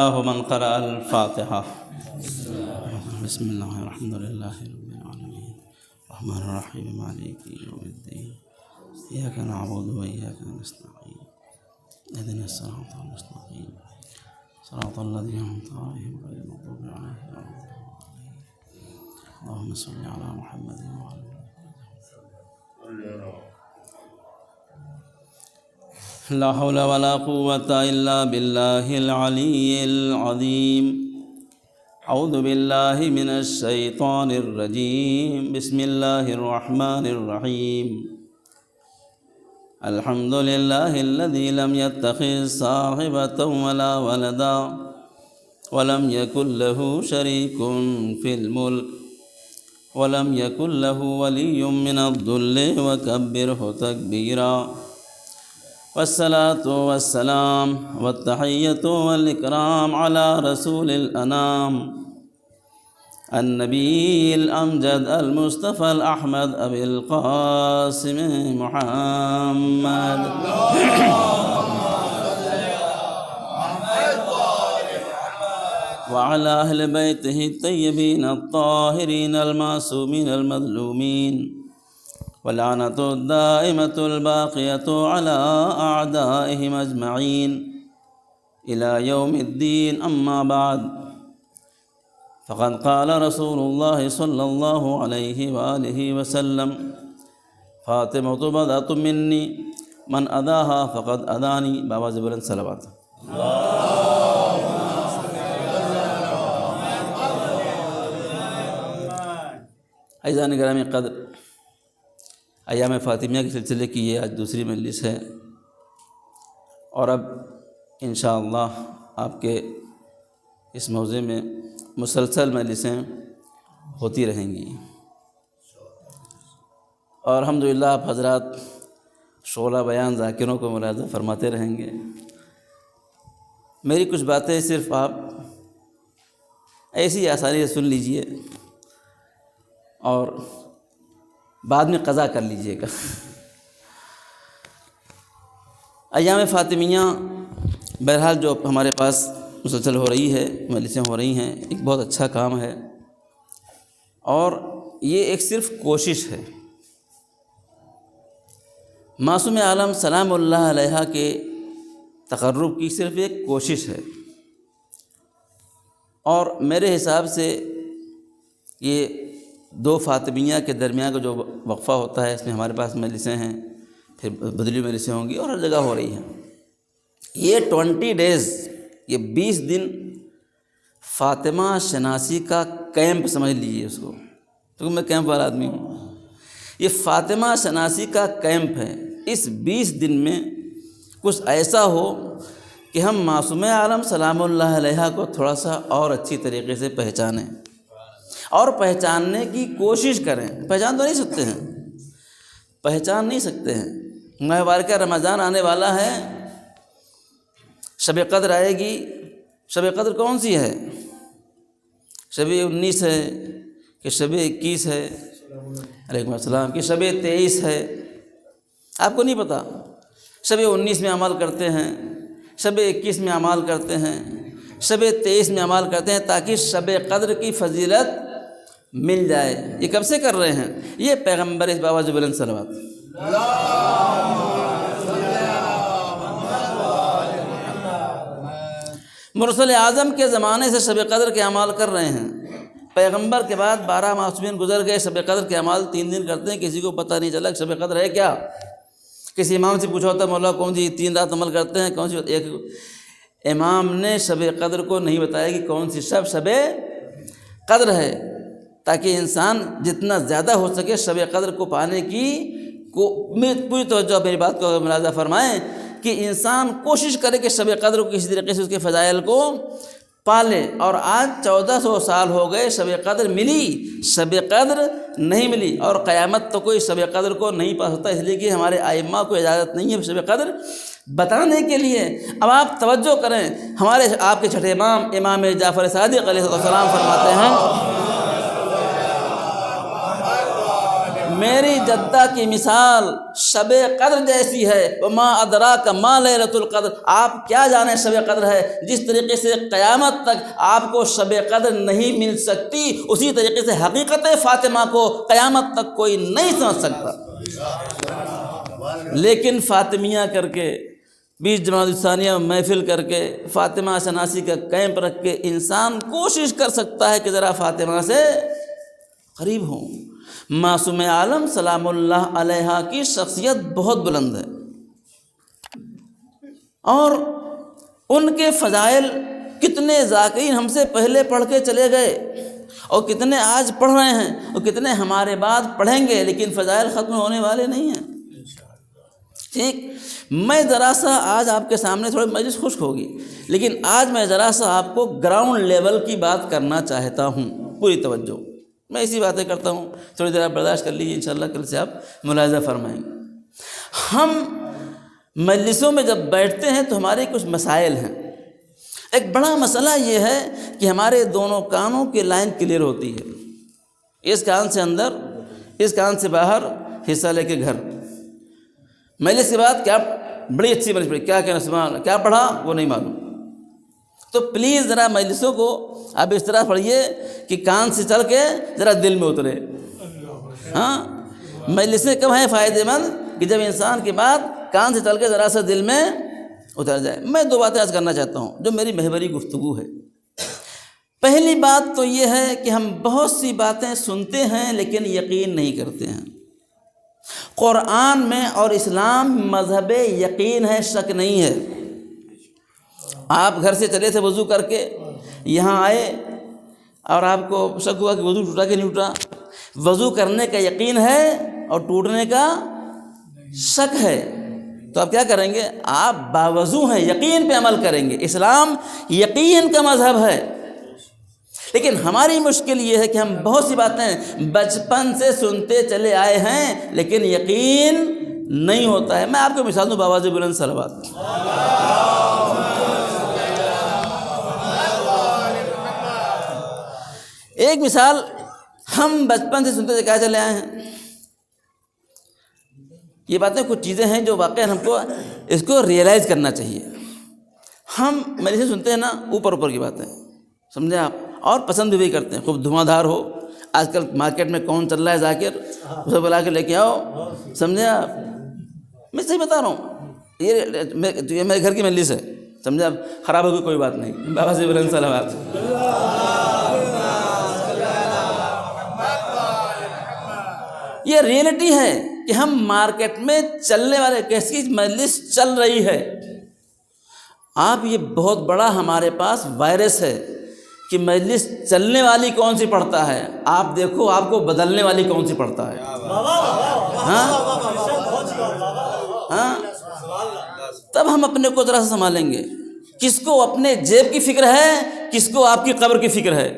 من قرأ الفاتحة. بسم الله الحمد لله رب العالمين الرحمن الرحيم مالك يوم الدين إياك نعبد وإياك نستعين اهدنا الصراط المستقيم صراط الذين أنعمت عليهم غير المغضوب عليهم ولا الضالين. اللهم صل على محمد وعلى لا حول ولا قوة إلا بالله العلي العظيم. أعوذ بالله من الشيطان الرجيم. بسم الله الرحمن الرحيم. الحمد لله الذي لم يتخذ صاحبة ولا ولدا ولم يكن له شريك في الملك ولم يكن له ولي من الذل وكبره تكبيرا. والصلاة والسلام والتحية والإكرام على رسول الأنام النبي الأمجد المصطفى الأحمد أبي القاسم محمد وعلى أهل بيته الطيبين الطاهرين المعصومين المظلومين ولعنة الدائمة الباقية على أعدائهم أجمعين إلى يوم الدين. أما بعد، فقد قال رسول الله صلى الله عليه وآله وسلم: فاطمة بضعة مني من أداها فقد أداني. بابا زبرن صلوات. عزیزان گرامی قدر، ایام فاطمیہ کے سلسلے کی یہ آج دوسری مجلس ہے، اور اب انشاءاللہ آپ کے اس موضوع میں مسلسل مجلسیں ہوتی رہیں گی، اور الحمدللہ آپ حضرات شعلہ بیان ذاکروں کو ملاحظہ فرماتے رہیں گے. میری کچھ باتیں صرف آپ ایسی آسانی سے سن لیجئے اور بعد میں قضا کر لیجئے گا. ایام فاطمیہ بہرحال جو ہمارے پاس مسلسل ہو رہی ہے، مجلسیں ہو رہی ہیں، ایک بہت اچھا کام ہے، اور یہ ایک صرف کوشش ہے. معصوم عالم سلام اللہ علیہ کے تقرب کی صرف ایک کوشش ہے، اور میرے حساب سے یہ دو فاطمیہ کے درمیان کا جو وقفہ ہوتا ہے، اس میں ہمارے پاس مجلسیں ہیں، پھر بدلی مجلسیں ہوں گی اور ہر جگہ ہو رہی ہیں. یہ 20 ڈیز، یہ 20 دن فاطمہ شناسی کا کیمپ سمجھ لیجیے اس کو، کیونکہ میں کیمپ والا آدمی ہوں. یہ فاطمہ شناسی کا کیمپ ہے. اس 20 دن میں کچھ ایسا ہو کہ ہم معصوم عالم سلام اللہ علیہ کو تھوڑا سا اور اچھی طریقے سے پہچانیں اور پہچاننے کی کوشش کریں. پہچان تو نہیں سکتے ہیں، پہچان نہیں سکتے ہیں. ماہ مبارکہ رمضان آنے والا ہے، شب قدر آئے گی. شب قدر کون سی ہے؟ شب 19 ہے کہ شب 21 ہے؟ علیکم السلام. کہ شب 23 ہے؟ آپ کو نہیں پتہ. شب 19 میں عمل کرتے ہیں، شب 21 میں عمل کرتے ہیں، شب 23 میں عمل کرتے ہیں تاکہ شب قدر کی فضیلت مل جائے. یہ کب سے کر رہے ہیں؟ یہ پیغمبر اس بابا زبرن صلوات. مرسل اعظم کے زمانے سے شب قدر کے اعمال کر رہے ہیں. پیغمبر کے بعد 12 معصومین گزر گئے، شب قدر کے اعمال 3 دن کرتے ہیں. کسی کو پتہ نہیں چلا کہ شب قدر ہے کیا. کسی امام سے پوچھا ہوتا مولا کون سی 3 رات عمل کرتے ہیں، کون سی؟ ایک امام نے شب قدر کو نہیں بتایا کہ کون سی شب قدر ہے، تاکہ انسان جتنا زیادہ ہو سکے شب قدر کو پانے کی پوری توجہ میری بات کو ملاحظہ فرمائیں کہ انسان کوشش کرے کہ شب قدر کو کسی طریقے سے اس کے فضائل کو پالے. اور آج 1400 سال ہو گئے، شب قدر ملی، شب قدر نہیں ملی، اور قیامت تو کوئی شب قدر کو نہیں پا سکتا، اس لیے کہ ہمارے ائمہ کو اجازت نہیں ہے شب قدر بتانے کے لیے. اب آپ توجہ کریں، ہمارے آپ کے چھٹے امام جعفر صادق علیہ السلام فرماتے ہیں میری جدہ کی مثال شب قدر جیسی ہے، وما ادراک ما لیلۃ القدر، آپ کیا جانیں شب قدر ہے؟ جس طریقے سے قیامت تک آپ کو شب قدر نہیں مل سکتی، اسی طریقے سے حقیقت فاطمہ کو قیامت تک کوئی نہیں سمجھ سکتا۔ لیکن فاطمیہ کر کے 20 جماعت الثانیہ محفل کر کے فاطمہ شناسی کا کیمپ رکھ کے انسان کوشش کر سکتا ہے کہ ذرا فاطمہ سے قریب ہوں۔ معصوم عالم سلام اللہ علیہا کی شخصیت بہت بلند ہے، اور ان کے فضائل کتنے ذاکرین ہم سے پہلے پڑھ کے چلے گئے، اور کتنے آج پڑھ رہے ہیں، اور کتنے ہمارے بعد پڑھیں گے، لیکن فضائل ختم ہونے والے نہیں ہیں۔ ٹھیک، میں ذرا سا آج آپ کے سامنے تھوڑی مجلس خشک ہوگی، لیکن آج میں ذرا سا آپ کو گراؤنڈ لیول کی بات کرنا چاہتا ہوں، پوری توجہ، میں اسی باتیں کرتا ہوں، تھوڑی دیر آپ برداشت کر لیجیے، انشاءاللہ کل سے آپ ملاحظہ فرمائیں گے۔ ہم مجلسوں میں جب بیٹھتے ہیں تو ہمارے کچھ مسائل ہیں۔ ایک بڑا مسئلہ یہ ہے کہ ہمارے دونوں کانوں کی لائن کلیئر ہوتی ہے، اس کان سے اندر، اس کان سے باہر، حصہ لے کے گھر۔ مجلس کے بعد کیا بڑی اچھی مجلس پڑھی، کیا کہنا، سبحان اللہ، کیا پڑھا وہ نہیں معلوم، تو پلیز ذرا مجلسوں کو آپ اس طرح پڑھیے کہ کان سے چل کے ذرا دل میں اترے۔ ہاں، مجلسیں کب ہیں فائدہ مند؟ کہ جب انسان کی بات کان سے چل کے ذرا سا دل میں اتر جائے۔ میں 2 باتیں آج کرنا چاہتا ہوں جو میری محوری گفتگو ہے۔ پہلی بات تو یہ ہے کہ ہم بہت سی باتیں سنتے ہیں لیکن یقین نہیں کرتے ہیں۔ قرآن میں اور اسلام مذہب یقین ہے، شک نہیں ہے۔ آپ گھر سے چلے تھے وضو کر کے، یہاں آئے اور آپ کو شک ہوا کہ وضو ٹوٹا کہ نہیں ٹوٹا، وضو کرنے کا یقین ہے اور ٹوٹنے کا شک ہے، تو آپ کیا کریں گے؟ آپ باوضو ہیں، یقین پہ عمل کریں گے۔ اسلام یقین کا مذہب ہے، لیکن ہماری مشکل یہ ہے کہ ہم بہت سی باتیں بچپن سے سنتے چلے آئے ہیں لیکن یقین نہیں ہوتا ہے۔ میں آپ کو مثال دوں بآواز بلند صلوات۔ ایک مثال، ہم بچپن سے سنتے کیا چلے آئے ہیں، یہ باتیں کچھ چیزیں ہیں جو واقعا ہم کو اس کو ریئلائز کرنا چاہیے۔ ہم میرے سے سنتے ہیں نا اوپر اوپر کی باتیں، سمجھے آپ، اور پسند بھی کرتے ہیں، خوب دھواں دھار ہو۔ آج کل مارکیٹ میں کون چل رہا ہے ذاکر، اسے بلا کے لے کے آؤ، سمجھے آپ، میں صحیح بتا رہا ہوں، یہ میرے گھر کی مجلس ہے، سمجھے آپ، خراب ہوگی کوئی بات نہیں، بابا سے بلند صلوات۔ یہ ریئلٹی ہے کہ ہم مارکیٹ میں چلنے والے کیسی مجلس چل رہی ہے۔ آپ، یہ بہت بڑا ہمارے پاس وائرس ہے کہ مجلس چلنے والی کون سی پڑھتا ہے، آپ دیکھو آپ کو بدلنے والی کون سی پڑھتا ہے۔ ہاں، تب ہم اپنے کو ذرا سنبھالیں گے۔ کس کو اپنے جیب کی فکر ہے، کس کو آپ کی قبر کی فکر ہے۔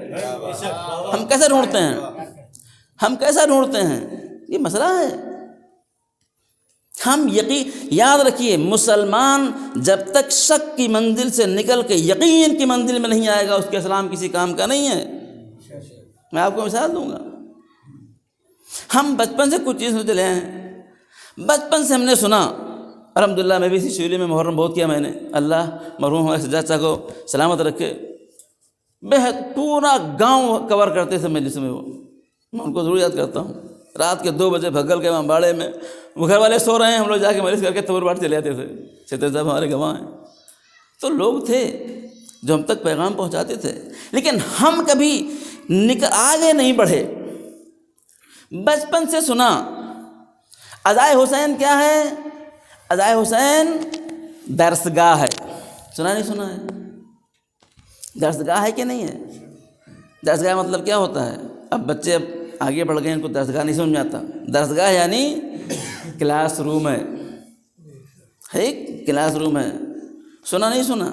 ہم کیسے ڈھونڈتے ہیں، ہم کیسا ڈھونڈتے ہیں، یہ مسئلہ ہے۔ ہم یاد رکھیے، مسلمان جب تک شک کی منزل سے نکل کے یقین کی منزل میں نہیں آئے گا، اس کے اسلام کسی کام کا نہیں ہے۔ میں آپ کو مثال دوں گا، ہم بچپن سے کچھ چیز چلے ہیں، بچپن سے ہم نے سنا، الحمدللہ میں بھی اسی شعبے میں محرم بہت کیا میں نے، اللہ مرحوم ہمارے سجاد صاحب کو سلامت رکھے، بہت پورا گاؤں کور کرتے تھے مجلس میں، وہ میں ان کو ضرور یاد کرتا ہوں۔ رات کے 2 بجے بھگل کے وہاں باڑے میں، وہ گھر والے سو رہے ہیں، ہم لوگ جا کے مجلس کر کے تبر باٹ چلے جاتے تھے۔ چھتر صاحب ہمارے گواہ ہیں، تو لوگ تھے جو ہم تک پیغام پہنچاتے تھے، لیکن ہم کبھی آگے نہیں بڑھے۔ بچپن سے سنا، ازائے حسین کیا ہے؟ ازائے حسین درسگاہ ہے، سنا نہیں سنا ہے؟ درسگاہ ہے کہ نہیں ہے؟ درسگاہ مطلب کیا ہوتا ہے؟ اب بچے اب آگے بڑھ گئے، ان کو درسگاہ نہیں سمجھ میں آتا۔ درسگاہ یعنی کلاس روم ہے، ایک کلاس روم ہے۔ سنا نہیں سنا؟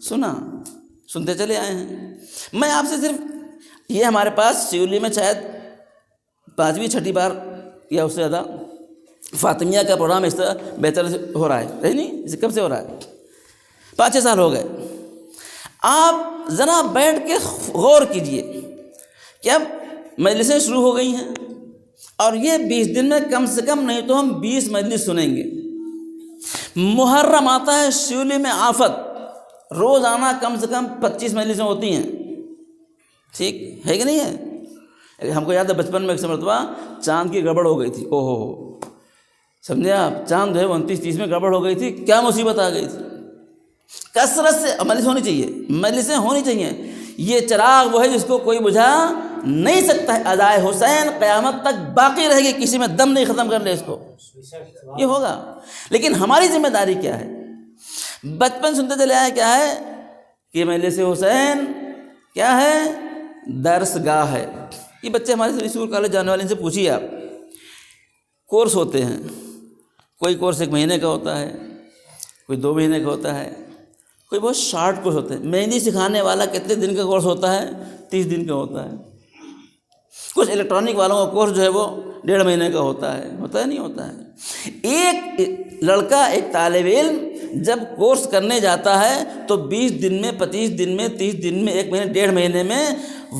سنا، سنتے چلے آئے ہیں۔ میں آپ سے صرف یہ، ہمارے پاس سیولی میں شاید 5ویں 6ٹھی بار یا اس سے زیادہ فاطمیہ کا پروگرام اس طرح بہتر سے ہو رہا ہے، نہیں اسے کب سے ہو رہا ہے؟ 5-6 سال ہو گئے۔ آپ ذرا بیٹھ کے غور کیجئے کہ اب مجلسیں شروع ہو گئی ہیں، اور یہ 20 دن میں کم سے کم نہیں تو ہم 20 مجلس سنیں گے۔ محرم آتا ہے شعلے میں آفت، روزانہ کم سے کم 25 مجلسیں ہوتی ہیں، ٹھیک ہے کہ نہیں ہے؟ ہم کو یاد ہے بچپن میں ایک مرتبہ چاند کی گڑبڑ ہو گئی تھی، او ہو سمجھے آپ، چاند جو ہے 29-30 میں گڑبڑ ہو گئی تھی، کیا مصیبت آ گئی تھی۔ کثرت سے مجلس ہونی چاہیے، مجلسیں ہونی چاہیے۔ یہ چراغ وہ ہے جس کو کوئی بجھا نہیں سکتا ہے، ادائے حسین قیامت تک باقی رہے گی، کسی میں دم نہیں ختم کر لے اس کو، یہ ہوگا۔ لیکن ہماری ذمہ داری کیا ہے؟ بچپن سنتے چلے آئے کیا ہے کہ مجلس حسین کیا ہے؟ درس گاہ ہے۔ یہ بچے ہمارے سے اسکول کالج جانے والے، ان سے پوچھیے آپ، کورس ہوتے ہیں، کوئی کورس 1 مہینے کا ہوتا ہے، کوئی 2 مہینے کا ہوتا ہے، کوئی بہت شارٹ کورس ہوتے ہیں۔ مہندی سکھانے والا کتنے دن کا کورس ہوتا ہے؟ 30 دن کا ہوتا ہے۔ کچھ الیکٹرانک والوں کا کورس جو ہے وہ 1.5 مہینے کا ہوتا ہے نہیں ہوتا ہے۔ ایک لڑکا، ایک طالب علم جب کورس کرنے جاتا ہے تو 20 دن میں، 25 دن میں، 30 دن میں، 1 مہینے، 1.5 مہینے میں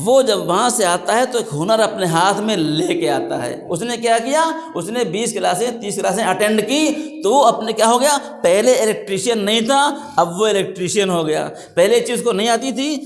وہ جب وہاں سے آتا ہے تو ایک ہنر اپنے ہاتھ میں لے کے آتا ہے۔ اس نے کیا کیا؟ اس نے 20 کلاسیں، 30 کلاسیں اٹینڈ کی، تو وہ اپنے کیا ہو گیا؟ پہلے الیکٹریشین نہیں تھا، اب وہ الیکٹریشین ہو گیا۔ پہلے چیز کو نہیں آتی تھی،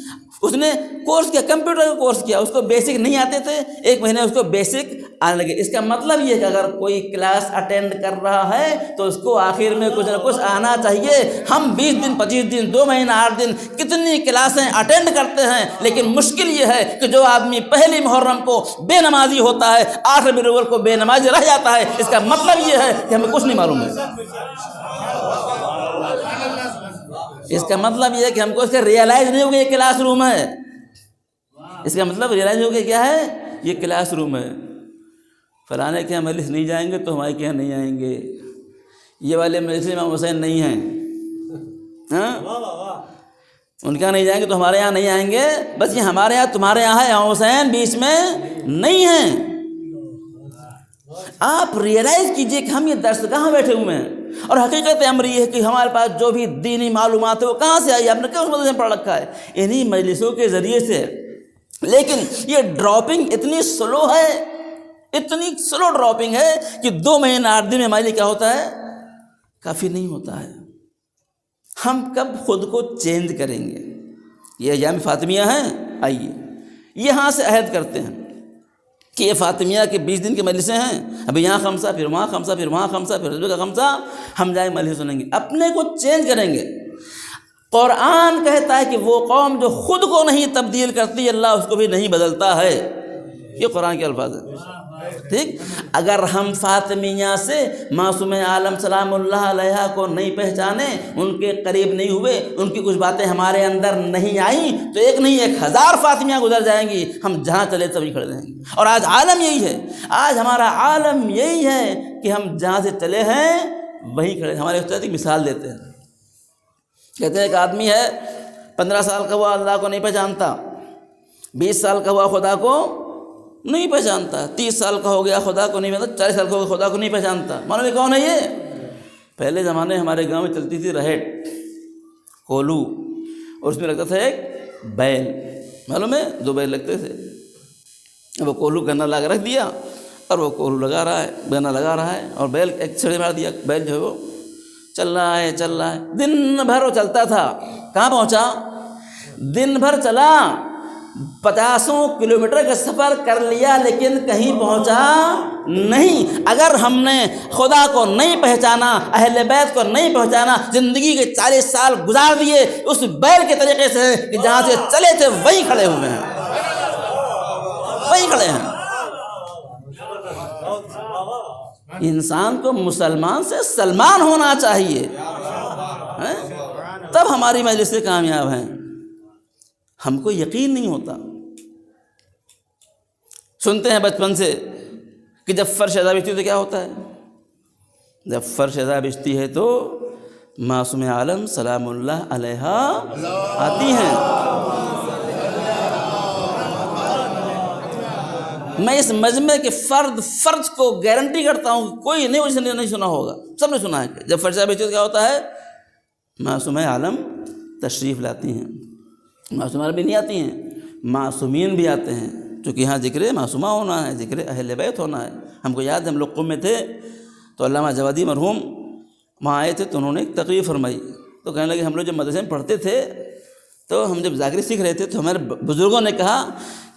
اس نے کورس کیا، کمپیوٹر کا کورس کیا، اس کو بیسک نہیں آتے تھے، 1 مہینے اس کو بیسک آنے لگے۔ اس کا مطلب یہ ہے کہ اگر کوئی کلاس اٹینڈ کر رہا ہے تو اس کو آخر میں کچھ نہ کچھ آنا چاہیے۔ ہم 20 دن، 25 دن، 2 مہینہ، 8 دن کتنی کلاسیں اٹینڈ کرتے ہیں، لیکن مشکل یہ ہے کہ جو آدمی پہلی محرم کو بے نمازی ہوتا ہے، 8 ربیع الاول کو بے نمازی رہ جاتا ہے، اس کا مطلب یہ ہے کہ ہمیں کچھ نہیں معلوم ہے۔ اس کا مطلب یہ ہے کہ ہم کو اس کا ریئلائز نہیں ہو گیا یہ کلاس روم ہے۔ اس کا مطلب ریئلائز ہو گیا کیا ہے؟ یہ کلاس روم ہے۔ فلانے کے یہاں مجلس نہیں جائیں گے تو ہمارے کے یہاں نہیں آئیں گے، یہ والے مجلس امام حسین نہیں ہیں، ہاں ان کے یہاں نہیں جائیں گے تو ہمارے یہاں نہیں آئیں گے، بس یہ ہمارے یہاں تمہارے یہاں ہے، امام حسین بیچ میں نہیں ہیں۔ آپ ریئلائز کیجئے کہ ہم یہ درس کہاں بیٹھے ہوئے ہیں، اور حقیقت امر یہ ہے کہ ہمارے پاس جو بھی دینی معلومات ہے وہ کہاں سے آئی؟ آپ نے کیا اس مدرسے میں پڑھ رکھا ہے؟ انہی مجلسوں کے ذریعے سے۔ لیکن یہ ڈراپنگ اتنی سلو ہے، اتنی سلو ڈراپنگ ہے کہ 2 مہینے 8 دن میں ہمارے لیے کیا ہوتا ہے؟ کافی نہیں ہوتا ہے۔ ہم کب خود کو چینج کریں گے؟ یہ ایام فاطمیہ ہیں، آئیے یہاں سے عہد کرتے ہیں کہ یہ فاطمیہ کے 20 دن کی مجلسیں ہیں، ابھی یہاں خمسہ، پھر وہاں خمسہ، پھر وہاں خمسہ، پھر رضوے کا خمسہ، ہم جائیں مجلس سنیں گے، اپنے کو چینج کریں گے۔ قرآن کہتا ہے کہ وہ قوم جو خود کو نہیں تبدیل کرتی، اللہ اس کو بھی نہیں بدلتا ہے۔ یہ قرآن کے الفاظ ہیں، ٹھیک۔ اگر ہم فاطمیہ سے معصوم عالم سلام اللہ علیہ کو نہیں پہچانے، ان کے قریب نہیں ہوئے، ان کی کچھ باتیں ہمارے اندر نہیں آئیں، تو 1 نہیں 1000 فاطمیہ گزر جائیں گی، ہم جہاں چلے تبھی کھڑے رہیں گے۔ اور آج عالم یہی ہے، آج ہمارا عالم یہی ہے کہ ہم جہاں سے چلے ہیں وہیں کھڑے۔ ہمارے استاد ایک مثال دیتے ہیں، کہتے ہیں ایک آدمی ہے 15 سال کا ہوا، اللہ کو نہیں پہچانتا، 20 سال کا ہوا، خدا کو نہیں پہچانتا، 30 سال کا ہو گیا، خدا کو نہیں پہچانتا، 40 سال کا ہو گیا، خدا کو نہیں پہچانتا۔ معلوم ہے کون ہے یہ؟ پہلے زمانے ہمارے گاؤں میں چلتی تھی رہٹ، کولو، اور اس میں لگتا تھا ایک بیل، معلوم ہے 2 بیل لگتے تھے۔ وہ کولو گنا لا کے رکھ دیا، اور وہ کولو لگا رہا ہے، گنا لگا رہا ہے، اور بیل ایک چھڑے مار دیا، بیل جو ہے وہ چل رہا ہے، چل رہا ہے، دن بھر وہ چلتا تھا۔ کہاں پہنچا؟ دن بھر چلا، 50 کلومیٹر کا سفر کر لیا، لیکن کہیں پہنچا نہیں۔ اگر ہم نے خدا کو نہیں پہچانا، اہل بیت کو نہیں پہچانا، زندگی کے 40 سال گزار دیے اس بیل کے طریقے سے کہ جہاں سے چلے تھے وہیں کھڑے ہوئے ہیں، وہیں کھڑے ہیں۔ انسان کو مسلمان سے سلمان ہونا چاہیے، تب ہماری مجلس سے کامیاب ہیں۔ ہم کو یقین نہیں ہوتا، سنتے ہیں بچپن سے کہ جب فرش ادا بچتی ہے تو کیا ہوتا ہے؟ جب فرش ادا بچتی ہے تو معصوم عالم سلام اللہ علیہ آتی ہیں۔ میں اس مجمع کے فرد کو گارنٹی کرتا ہوں کہ کوئی نہیں سنا ہوگا، سب نے سنا ہے کہ جب فرش ادا بچتی ہے تو کیا ہوتا ہے؟ معصوم عالم تشریف لاتی ہیں۔ معصوم عالم بھی نہیں آتی ہیں، معصومین بھی آتے ہیں، چونکہ یہاں ذکر معصومہ ہونا ہے، ذکر اہل بیت ہونا ہے۔ ہم کو یاد ہے ہم لوگ قم میں تھے تو علامہ جوادی مرحوم وہاں آئے تھے تو انہوں نے ایک تقریر فرمائی، تو کہنے لگے ہم لوگ جب مدرسے میں پڑھتے تھے تو ہم جب ذاکری سیکھ رہے تھے تو ہمارے بزرگوں نے کہا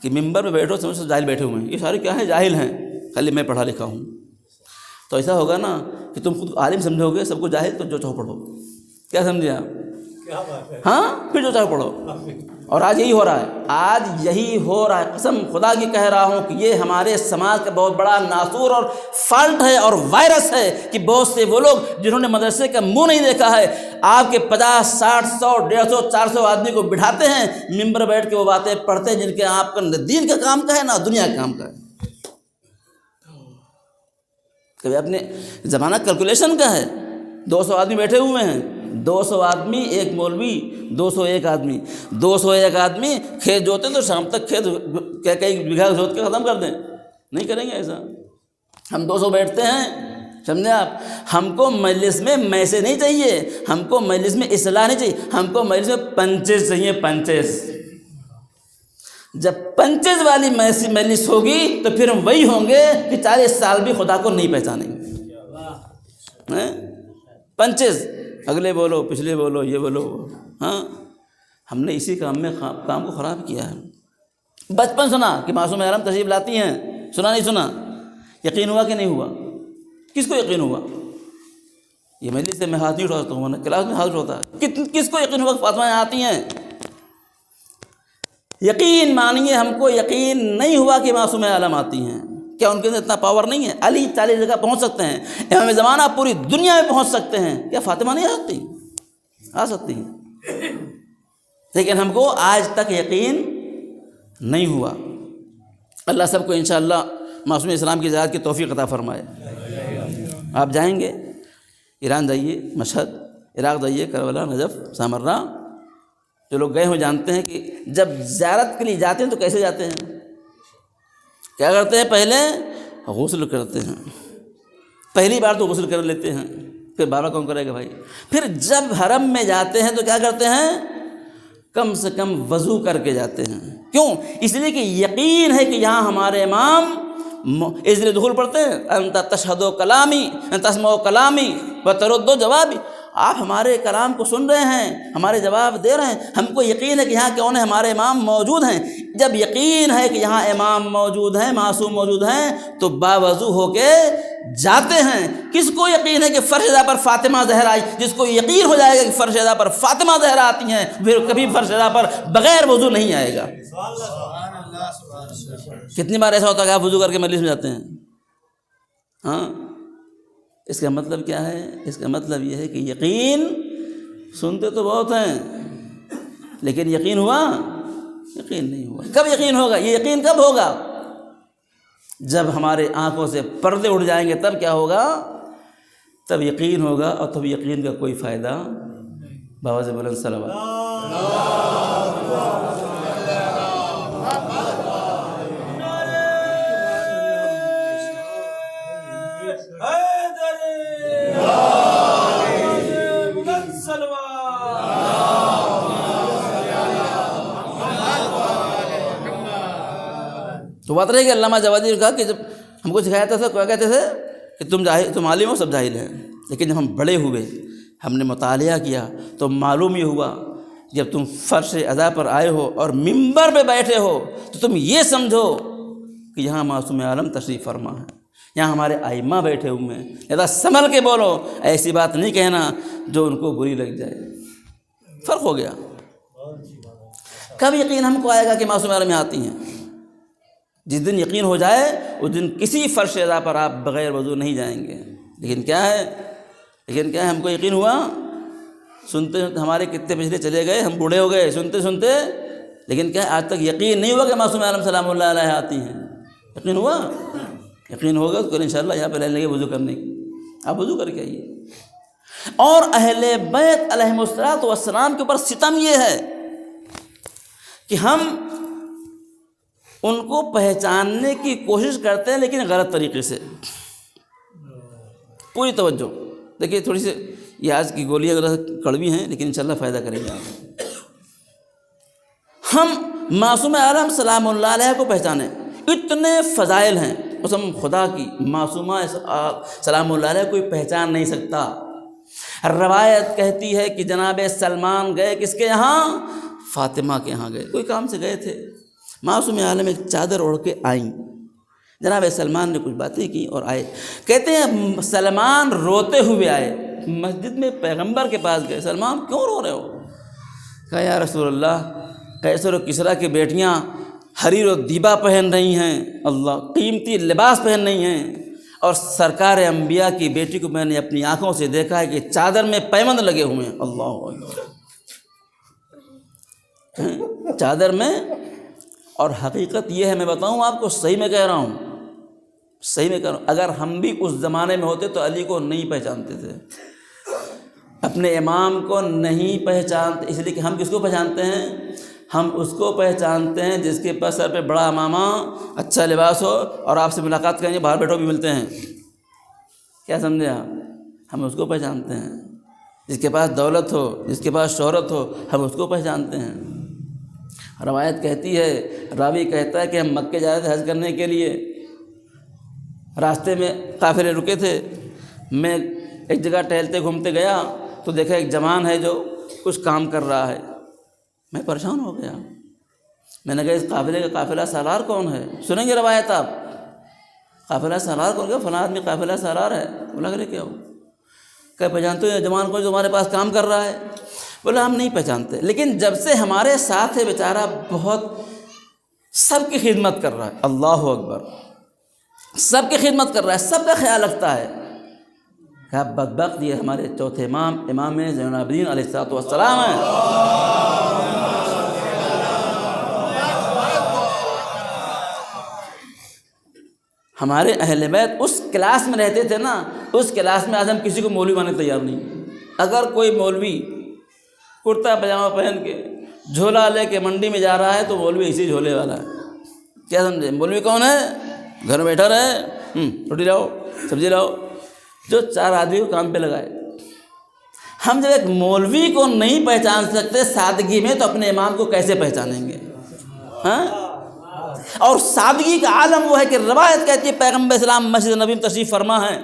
کہ ممبر پہ بیٹھو سمجھ سے جاہل بیٹھے ہوئے ہیں، یہ سارے کیا ہیں؟ جاہل ہیں، خالی میں پڑھا لکھا ہوں۔ تو ایسا ہوگا نا کہ تم خود عالم سمجھو گے، سب کو جاہل، تو جو چاہو پڑھو، کیا سمجھے آپ؟ ہاں، پھر جو چاہو پڑھو۔ اور آج یہی ہو رہا ہے، آج یہی ہو رہا ہے، قسم خدا کی کہہ رہا ہوں کہ یہ ہمارے سماج کا بہت بڑا ناسور اور فالٹ ہے اور وائرس ہے کہ بہت سے وہ لوگ جنہوں نے مدرسے کا منہ نہیں دیکھا ہے، آپ کے 50 60 100 150 400 آدمی کو بٹھاتے ہیں، ممبر بیٹھ کے وہ باتیں پڑھتے ہیں جن کے آپ کا نہ دین کا کام کا ہے نہ دنیا کا کام کا ہے۔ کبھی اپنے زمانہ کیلکولیشن کا ہے، 200 آدمی بیٹھے ہوئے ہیں، 200 آدمی ایک مولوی، 201 آدمی، 201 آدمی کھیت جوتے تو شام تک کھیت کئی بیگھہ جوت کے ختم کر دیں، نہیں کریں گے ایسا۔ ہم 200 بیٹھتے ہیں، سمجھے آپ؟ ہم کو مجلس میں میسے نہیں چاہیے، ہم کو مجلس میں اصلاح نہیں چاہیے، ہم کو مجلس میں پنچز چاہیے، پنچز۔ جب پنچز والی مجلس ہوگی تو پھر ہم وہی ہوں گے کہ 40 سال بھی خدا کو نہیں پہچانیں گے۔ پنچز، اگلے بولو، پچھلے بولو، یہ بولو، ہاں، ہم نے اسی کام کو خراب کیا ہے۔ بچپن سنا کہ معصوم عالم تشریف لاتی ہیں، سنا نہیں سنا؟ یقین ہوا کہ نہیں ہوا؟ کس کو یقین ہوا؟ یہ مجلس سے میں ہاتھ نہیں اٹھاتا ہوں، کلاس میں ہاتھ اٹھاتا ہے، کس کو یقین ہوا کہ فاطمہ آتی ہیں؟ یقین مانیے، ہم کو یقین نہیں ہوا کہ معصوم عالم آتی ہیں۔ کیا ان کے اندر اتنا پاور نہیں ہے؟ علی 40 جگہ پہنچ سکتے ہیں، امام زمانہ پوری دنیا میں پہنچ سکتے ہیں، کیا فاطمہ نہیں آ سکتی ہیں؟ لیکن ہم کو آج تک یقین نہیں ہوا۔ اللہ سب کو انشاءاللہ معصوم اسلام کی زیارت کی توفیق عطا فرمائے۔ آپ جائیں گے ایران جائیے، مشہد، عراق جائیے، کربلا، نجف، سامرہ، جو لوگ گئے ہوں جانتے ہیں کہ جب زیارت کے لیے جاتے ہیں تو کیسے جاتے ہیں؟ کیا کرتے ہیں؟ پہلے غسل کرتے ہیں، پہلی بار تو غسل کر لیتے ہیں، پھر بابا کون کرے گا بھائی؟ پھر جب حرم میں جاتے ہیں تو کیا کرتے ہیں؟ کم سے کم وضو کر کے جاتے ہیں۔ کیوں؟ اس لیے کہ یقین ہے کہ یہاں ہمارے امام اس لیے دخول پڑھتے ہیں، انت تشہد کلامی تسمع کلامی وترد جوابی، آپ ہمارے کلام کو سن رہے ہیں، ہمارے جواب دے رہے ہیں، ہم کو یقین ہے کہ یہاں کون ہے؟ ہمارے امام موجود ہیں۔ جب یقین ہے کہ یہاں امام موجود ہیں، معصوم موجود ہیں، تو باوضو ہو کے جاتے ہیں۔ کس کو یقین ہے کہ فرش زدہ پر فاطمہ زہرا آئی؟ جس کو یقین ہو جائے گا کہ فرش زدہ پر فاطمہ زہرا آتی ہیں، پھر کبھی فرش زدہ پر بغیر وضو نہیں آئے گا۔ کتنی بار ایسا ہوتا ہے کہ آپ وضو کر کے مجلس میں جاتے ہیں؟ ہاں، اس کا مطلب کیا ہے؟ اس کا مطلب یہ ہے کہ یقین سنتے تو بہت ہیں لیکن یقین ہوا؟ یقین نہیں ہوا۔ کب یقین ہوگا؟ یہ یقین کب ہوگا؟ جب ہمارے آنکھوں سے پردے اڑ جائیں گے، تب کیا ہوگا؟ تب یقین ہوگا، اور تب یقین کا کوئی فائدہ۔ بآواز بلند صلوات۔ تو بات رہی کہ علامہ جوادی نے کہا کہ جب ہم کو سکھایا تھا کیا کہتے تھے کہ تم عالم ہو، سب جاہل ہیں، لیکن جب ہم بڑے ہوئے، ہم نے مطالعہ کیا تو معلوم یہ ہوا جب تم فرش ادا پر آئے ہو اور ممبر پہ بیٹھے ہو تو تم یہ سمجھو کہ یہاں معصوم عالم تشریف فرما ہے، یہاں ہمارے ائمہ بیٹھے ہوئے ہیں، لہذا سنبھل کے بولو، ایسی بات نہیں کہنا جو ان کو بری لگ جائے۔ فرق ہو گیا۔ کب یقین ہم کو آئے گا کہ معصوم عالم یہاں آتی ہیں؟ جس دن یقین ہو جائے اس دن کسی فرش ادا پر آپ بغیر وضو نہیں جائیں گے۔ لیکن کیا ہے ہم کو یقین ہوا، سنتے ہمارے کتنے پچھلے چلے گئے، ہم بوڑھے ہو گئے سنتے، لیکن کیا ہے آج تک یقین نہیں ہوا کہ معصوم عالم سلام اللہ علیہ آتی ہیں۔ یقین ہوا؟ یقین ہوگا تو کل انشاءاللہ یہاں پہ لائن لگے وضو کرنے کی، آپ وضو کر کے آئیے۔ اور اہل بیت علیہم الصلوۃ والسلام کے اوپر ستم یہ ہے کہ ہم ان کو پہچاننے کی کوشش کرتے ہیں لیکن غلط طریقے سے۔ پوری توجہ دیکھیے، تھوڑی سی یہ آج کی گولیاں ذرا کڑوی ہیں لیکن انشاءاللہ فائدہ کریں گے آپ۔ ہم معصوم عالم سلام اللہ علیہ کو پہچانیں، اتنے فضائل ہیں، قسم خدا کی معصومہ سلام اللہ علیہ کوئی پہچان نہیں سکتا۔ روایت کہتی ہے کہ جناب سلمان گئے کس کے یہاں؟ فاطمہ کے یہاں گئے، کوئی کام سے گئے تھے، معصوم عالم ایک چادر اوڑھ کے آئیں، جناب سلمان نے کچھ باتیں کی اور آئے۔ کہتے ہیں سلمان روتے ہوئے آئے، مسجد میں پیغمبر کے پاس گئے، سلمان کیوں رو رہے ہو؟ کہا یا رسول اللہ، قیصر و کسریٰ کی بیٹیاں حریر و دیبا پہن رہی ہیں، اللہ قیمتی لباس پہن رہی ہیں، اور سرکار انبیاء کی بیٹی کو میں نے اپنی آنکھوں سے دیکھا ہے کہ چادر میں پیوند لگے ہوئے ہیں، اللہ چادر میں۔ اور حقیقت یہ ہے، میں بتاؤں آپ کو، صحیح میں کہہ رہا ہوں، صحیح میں کہہ رہا ہوں، اگر ہم بھی اس زمانے میں ہوتے تو علی کو نہیں پہچانتے تھے، اپنے امام کو نہیں پہچانتے، اس لیے کہ ہم کس کو پہچانتے ہیں؟ ہم اس کو پہچانتے ہیں جس کے پاس سر پہ بڑا امامہ، اچھا لباس ہو، اور آپ سے ملاقات کریں گے باہر بیٹھو بھی ملتے ہیں، کیا سمجھے آپ؟ ہم اس کو پہچانتے ہیں، جس کے پاس دولت ہو، جس کے پاس شہرت ہو، ہم اس کو پہچانتے ہیں۔ روایت کہتی ہے، راوی کہتا ہے کہ ہم مکے جا رہے تھے حج کرنے کے لیے، راستے میں قافلے رکے تھے، میں ایک جگہ ٹہلتے گھومتے گیا تو دیکھا ایک جوان ہے جو کچھ کام کر رہا ہے، میں پریشان ہو گیا، میں نے کہا اس قافلے کا قافلہ سالار کون ہے؟ سنیں گے روایت آپ، قافلہ سالار کون ہے؟ فلاں آدمی قافلہ سالار ہے۔ بولا کہ کیا ہو؟ کہ پہچانتے ہو جوان کو جو ہمارے پاس کام کر رہا ہے؟ بولا ہم نہیں پہچانتے، لیکن جب سے ہمارے ساتھ ہے بیچارہ بہت سب کی خدمت کر رہا ہے، اللہ اکبر، سب کی خدمت کر رہا ہے، سب کا خیال رکھتا ہے۔ کہا بدبخت یہ ہمارے چوتھے امام زین العابدین علیہ السلام ہیں۔ ہمارے اہل بیت اس کلاس میں رہتے تھے نا، اس کلاس میں آج ہم کسی کو مولوی ماننے تیار نہیں۔ اگر کوئی مولوی کرتا پاجامہ پہن کے جھولا لے کے منڈی میں جا رہا ہے تو مولوی اسی جھولے والا ہے، کیا سمجھے؟ مولوی کون ہے؟ گھر میں بیٹھا رہے، روٹی لاؤ سبزی لاؤ، جو چار آدمی کو کام پہ لگائے۔ ہم جب ایک مولوی کو نہیں پہچان سکتے سادگی میں تو اپنے امام کو کیسے پہچانیں گے؟ ہاں؟ اور سادگی کا عالم وہ ہے کہ روایت کہتی ہے پیغمبر اسلام مسجد نبی میں تشریف فرما ہے،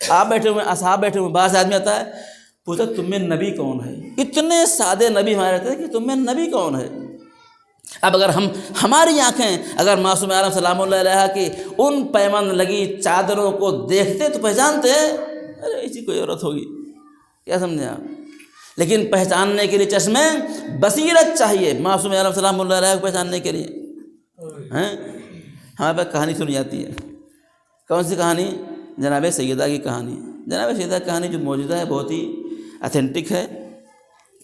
آپ بیٹھے ہوئے، اصحاب بیٹھے ہوئے، بعض آدمی آتا ہے پوچھا تم میں نبی کون ہے؟ اتنے سادے نبی ہمارے رہتے ہیں کہ تم میں نبی کون ہے؟ اب اگر ہماری آنکھیں اگر معصوم عالم سلام اللہ علیہ کی ان پیمند لگی چادروں کو دیکھتے تو پہچانتے، ارے اسی کوئی عورت ہوگی، کیا سمجھے آپ؟ لیکن پہچاننے کے لیے چشمے بصیرت چاہیے، معصوم عالم سلام اللہ علیہ کو پہچاننے کے لیے۔ ہمارے پاس کہانی سنی جاتی ہے، کون سی کہانی؟ جناب سیدہ کی کہانی۔ جناب سیدہ کی کہانی جو موجودہ ہے بہت ہی اتھینٹک ہے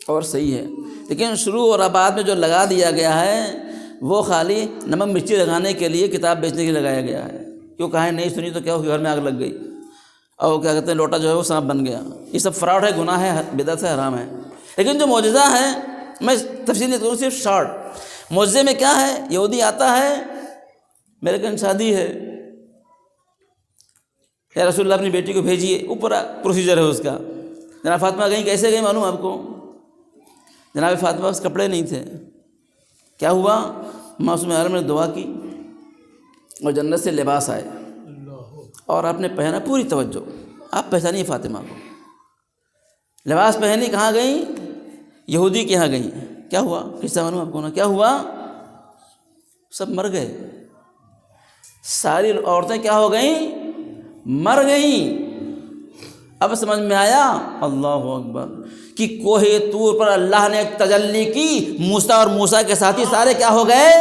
اور صحیح ہے، لیکن شروع اور بعد میں جو لگا دیا گیا ہے وہ خالی نمک مرچی لگانے کے لیے، کتاب بیچنے کے لیے لگایا گیا ہے۔ کیوں کہانی نہیں سنی تو کیا ہو کہ گھر میں آگ لگ گئی اور کیا کہتے ہیں لوٹا جو ہے وہ سانپ بن گیا، یہ سب فراڈ ہے، گناہ ہے، بدعت ہے، حرام ہے۔ لیکن جو معجزہ ہے، میں تفصیل نہیں کروں، صرف شارٹ معجزے میں کیا ہے؟ یہودی آتا ہے، میرے کن شادی ہے، یا رسول اللہ اپنی بیٹی کو بھیجیے، اوپر پروسیجر ہے اس کا۔ جناب فاطمہ گئیں، کیسے گئیں معلوم آپ کو؟ جناب فاطمہ پاس کپڑے نہیں تھے، کیا ہوا؟ معصوم عالم نے دعا کی اور جنت سے لباس آئے اور آپ نے پہنا، پوری توجہ، آپ پہچانیے فاطمہ کو، لباس پہنی، کہاں گئیں؟ یہودی کے یہاں گئیں۔ کیا ہوا؟ قصہ معلوم آپ کو نا؟ کیا ہوا؟ سب مر گئے، ساری عورتیں کیا ہو گئیں؟ مر گئیں۔ اب سمجھ میں آیا؟ اللہ اکبر، کہ کوہ طور پر اللہ نے ایک تجلی کی، موسیٰ اور موسیٰ کے ساتھی سارے کیا ہو گئے؟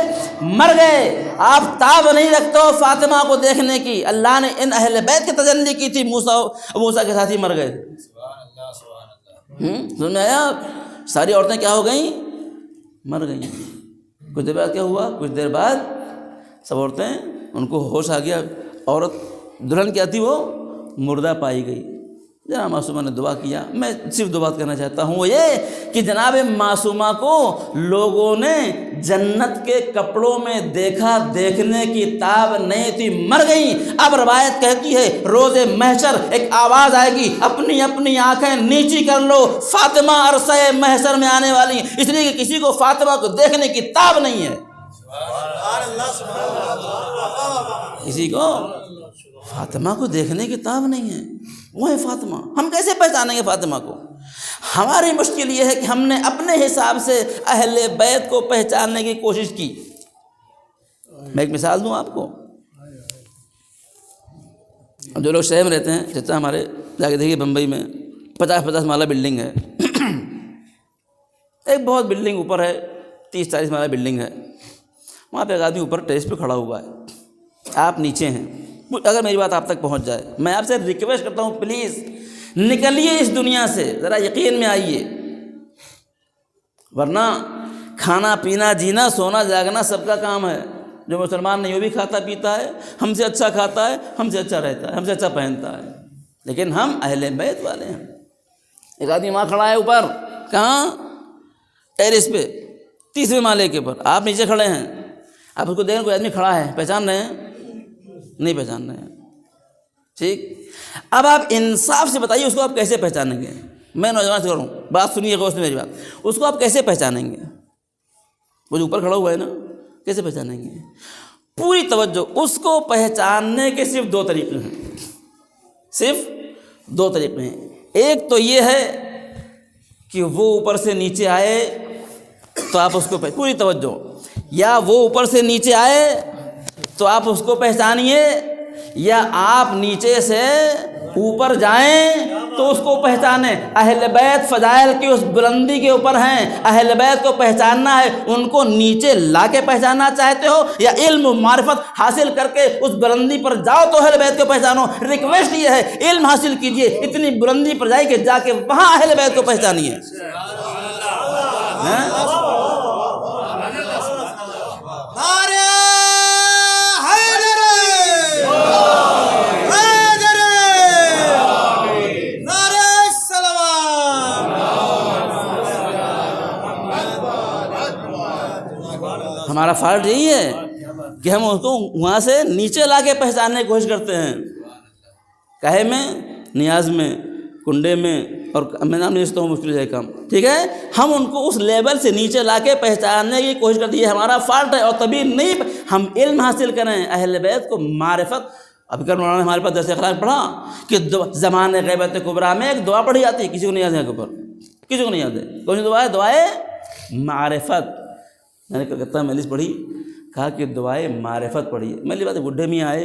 مر گئے۔ آپ تاب نہیں رکھتے ہو فاطمہ کو دیکھنے کی، اللہ نے ان اہل بیت کی تجلی کی تھی، موسیٰ کے ساتھی مر گئے۔ سمجھ میں آیا؟ ساری عورتیں کیا ہو گئیں؟ مر گئیں۔ کچھ دیر بعد کیا ہوا؟ کچھ دیر بعد سب عورتیں، ان کو ہوش آ گیا، عورت دلہن کیا تھی؟ وہ مردہ پائی گئی۔ جناب معصومہ نے دعا کیا۔ میں صرف دو بات کہنا چاہتا ہوں، وہ یہ کہ جناب معصومہ کو لوگوں نے جنت کے کپڑوں میں دیکھا، دیکھنے کی تاب نہیں تھی، مر گئیں۔ اب روایت کہتی ہے روز محشر ایک آواز آئے گی، اپنی اپنی آنکھیں نیچی کر لو، فاطمہ عرصہ محشر میں آنے والی، اس لیے کہ کسی کو فاطمہ کو دیکھنے کی تاب نہیں ہے۔ کسی کو فاطمہ کو دیکھنے کی تاب نہیں ہے، وہ ہے فاطمہ، ہم کیسے پہچانیں گے فاطمہ کو؟ ہماری مشکل یہ ہے کہ ہم نے اپنے حساب سے اہل بیت کو پہچاننے کی کوشش کی۔ میں ایک مثال دوں آپ کو، جو لوگ شہر میں رہتے ہیں، چچا ہمارے جا کے دیکھیے بمبئی میں 50 مالہ بلڈنگ ہے، ایک بہت بلڈنگ اوپر ہے، 30-40 مالہ بلڈنگ ہے، وہاں پہ ایک آدمی اوپر ٹیرس پہ کھڑا ہوا ہے، آپ نیچے ہیں، اگر میری بات آپ تک پہنچ جائے، میں آپ سے ریکویسٹ کرتا ہوں پلیز نکلیے اس دنیا سے، ذرا یقین میں آئیے، ورنہ کھانا پینا جینا سونا جاگنا سب کا کام ہے، جو مسلمان نہیں وہ بھی کھاتا پیتا ہے، ہم سے اچھا کھاتا ہے، ہم سے اچھا رہتا ہے، ہم سے اچھا پہنتا ہے، لیکن ہم اہل بیت والے ہیں۔ ایک آدمی وہاں کھڑا ہے اوپر، کہاں؟ ٹیرس پہ 30ویں مالے کے اوپر، آپ نیچے کھڑے ہیں، آپ اس کو دیکھیں کوئی آدمی کھڑا ہے، پہچان رہے ہیں؟ نہیں پہچان رہے ہیں، ٹھیک؟ اب آپ انصاف سے بتائیے اس کو آپ کیسے پہچانیں گے؟ میں نوجوان سے کروں، بات سنیے غور سے میری بات، اس کو آپ کیسے پہچانیں گے؟ وہ جو اوپر کھڑا ہوا ہے نا، کیسے پہچانیں گے؟ پوری توجہ، اس کو پہچاننے کے صرف 2 طریقے ہیں، صرف 2 طریقے ہیں۔ ایک تو یہ ہے کہ وہ اوپر سے نیچے آئے تو آپ اس کو پوری توجہ، یا وہ اوپر سے نیچے آئے تو آپ اس کو پہچانیے، یا آپ نیچے سے اوپر جائیں تو اس کو پہچانیں۔ اہل بیت فضائل کی اس بلندی کے اوپر ہیں، اہل بیت کو پہچاننا ہے، ان کو نیچے لا کے پہچاننا چاہتے ہو یا علم و معرفت حاصل کر کے اس بلندی پر جاؤ تو اہل بیت کو پہچانو؟ ریکویسٹ یہ ہے علم حاصل کیجئے، اتنی بلندی پر جائے کہ جا کے وہاں اہل بیت کو پہچانیے۔ ہمارا فالٹ یہی ہے کہ ہم اس کو وہاں سے نیچے لا کے پہچاننے کی کوشش کرتے ہیں، کہے میں، نیاز میں، کنڈے میں، اور میں نام نہیں لیتا ہوں، مشکل ہے کام، ٹھیک ہے؟ ہم ان کو اس لیول سے نیچے لا کے پہچاننے کی کوشش کرتے ہیں، یہ ہمارا فالٹ ہے۔ اور تبھی نہیں ہم علم حاصل کریں، اہل بیت کو معرفت۔ اب کر مولانا نے ہمارے پاس درس اخلاق پڑھا کہ زمان غیبت کبریٰ میں ایک دعا پڑھی جاتی ہے، کسی کو نہیں یاد ہے؟ اوپر کسی کو نہیں یاد ہے؟ کون سی دعا ہے؟ دعائے معرفت۔ میں نے کلکتہ میں مجلس پڑھی، کہا کہ دعائے معرفت پڑھی ہے۔ میں بات بڈھے میں آئے،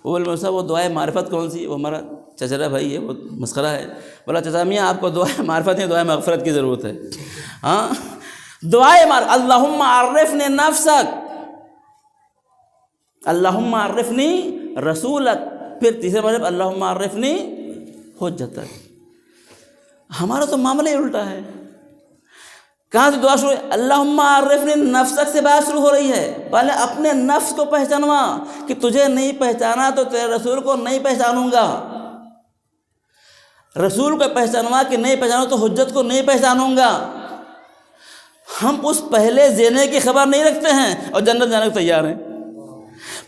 وہ بولے مولوی صاحب وہ دعائے معرفت کون سی؟ وہ ہمارا چچرا بھائی ہے، وہ مسخرہ ہے، بولا چچا میاں آپ کو دعائے معرفت نہیں، دعائے مغفرت کی ضرورت ہے۔ ہاں، دعائے اللہم عرفنی نفسک، اللہم عرفنی رسولک، پھر تیسرے مطلب اللہم عرفنی حجتک۔ ہمارا تو معاملہ ہی الٹا ہے۔ کہاں سے دعا شروع ہے؟ اللہم عرفنی نفسک سے بات شروع ہو رہی ہے، پہلے اپنے نفس کو پہچانوا کہ تجھے نہیں پہچانا تو تیرے رسول کو نہیں پہچانوں گا، رسول کو پہچانوا کہ نہیں پہچانو تو حجت کو نہیں پہچانوں گا۔ ہم اس پہلے زینے کی خبر نہیں رکھتے ہیں اور جنت جانے کو تیار ہیں۔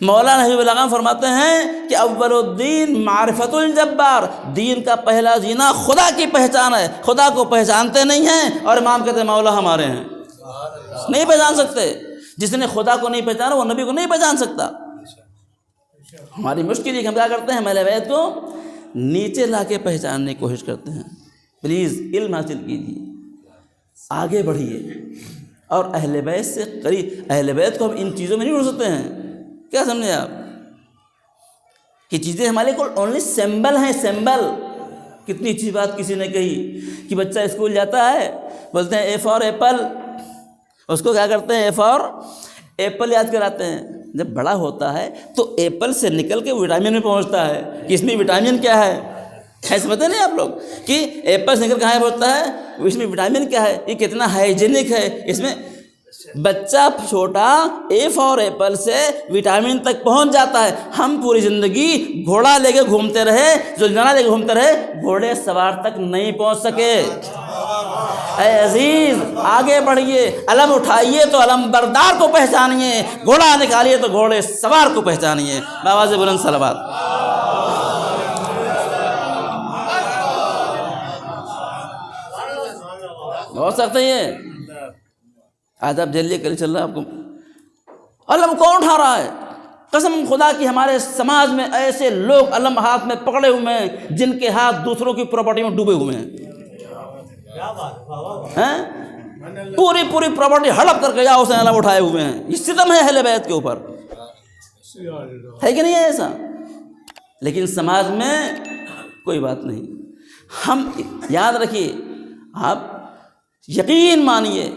مولانا حبیب اللہ خان فرماتے ہیں کہ اول الدین معرفت الجبار، دین کا پہلا زینہ خدا کی پہچان ہے۔ خدا کو پہچانتے نہیں ہیں اور امام کہتے ہیں مولا ہمارے ہیں، نہیں پہچان سکتے۔ جس نے خدا کو نہیں پہچانا وہ نبی کو نہیں پہچان سکتا۔ ہماری مشکل یہ کہ ہم کیا کرتے ہیں؟ اہل بیت کو نیچے لا کے پہچاننے کی کوشش کرتے ہیں۔ پلیز علم حاصل کیجیے، آگے بڑھیے، اور اہل بیت سے قریب۔ اہل بیت کو ہم ان چیزوں میں نہیں ڈھونڈ سکتے ہیں، کیا سمجھے آپ؟ یہ چیزیں ہمارے کو اونلی سمبل ہیں، سمبل۔ کتنی اچھی بات کسی نے کہی کہ بچہ اسکول جاتا ہے، بولتے ہیں اے فار ایپل، اس کو کیا کرتے ہیں؟ اے فار ایپل یاد کراتے ہیں۔ جب بڑا ہوتا ہے تو ایپل سے نکل کے وٹامن میں پہنچتا ہے کہ اس میں وٹامن کیا ہے، سمجھتے نہیں آپ لوگ کہ ایپل سے نکل کہاں پہنچتا ہے، اس میں وٹامن کیا ہے، یہ کتنا ہائیجینک ہے۔ اس میں بچہ چھوٹا اے فار ایپل سے وٹامن تک پہنچ جاتا ہے۔ ہم پوری زندگی گھوڑا لے کے گھومتے رہے، زلجھانا لے کے گھومتے رہے، گھوڑے سوار تک نہیں پہنچ سکے۔ اے عزیز آگے بڑھیے، علم اٹھائیے تو علم بردار کو پہچانیے، گھوڑا نکالیے تو گھوڑے سوار کو پہچانیے۔ بآواز بلند صلوات۔ بہت سخت ہے یہ۔ آج آپ جیلیے، کل چل رہا ہے آپ کو علم کون اٹھا رہا ہے؟ قسم خدا کی ہمارے سماج میں ایسے لوگ علم ہاتھ میں پکڑے ہوئے ہیں جن کے ہاتھ دوسروں کی پراپرٹی میں ڈوبے ہوئے ہیں، پوری پراپرٹی ہڑپ کر کے جاؤ سے علم اٹھائے ہوئے ہیں۔ یہ ستم ہے اہل بیت کے اوپر، ہے کہ نہیں ہے ایسا؟ لیکن سماج میں کوئی بات نہیں۔ ہم یاد رکھیے، آپ یقین مانیے،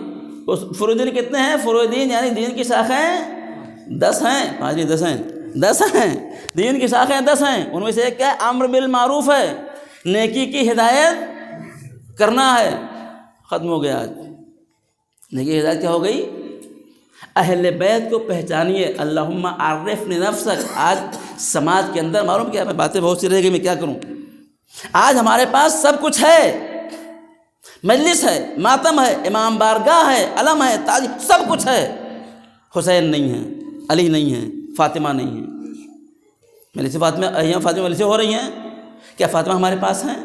فروع دین کتنے ہیں؟ فروع دین یعنی دین کی شاخیں 10 ہیں، 5 10 ہیں، 10 ہیں، دین کی شاخیں 10 ہیں۔ ان میں سے ایک کیا ہے؟ امر بالمعروف ہے، نیکی کی ہدایت کرنا ہے۔ ختم ہو گیا آج نیکی کی ہدایت کیا ہو گئی؟ اہل بیت کو پہچانیے۔ اللہم عرفنی نفسک۔ آج سماج کے اندر معلوم کیا، میں باتیں بہت سی رہ گئی، میں کیا کروں؟ آج ہمارے پاس سب کچھ ہے، مجلس ہے، ماتم ہے، امام بارگاہ ہے، علم ہے، تاج، سب کچھ ہے۔ حسین نہیں ہے، علی نہیں ہے، فاطمہ نہیں ہے۔ مجلس فاطمہ فاطمہ مجلسیں ہو رہی ہیں، کیا فاطمہ ہمارے پاس ہیں؟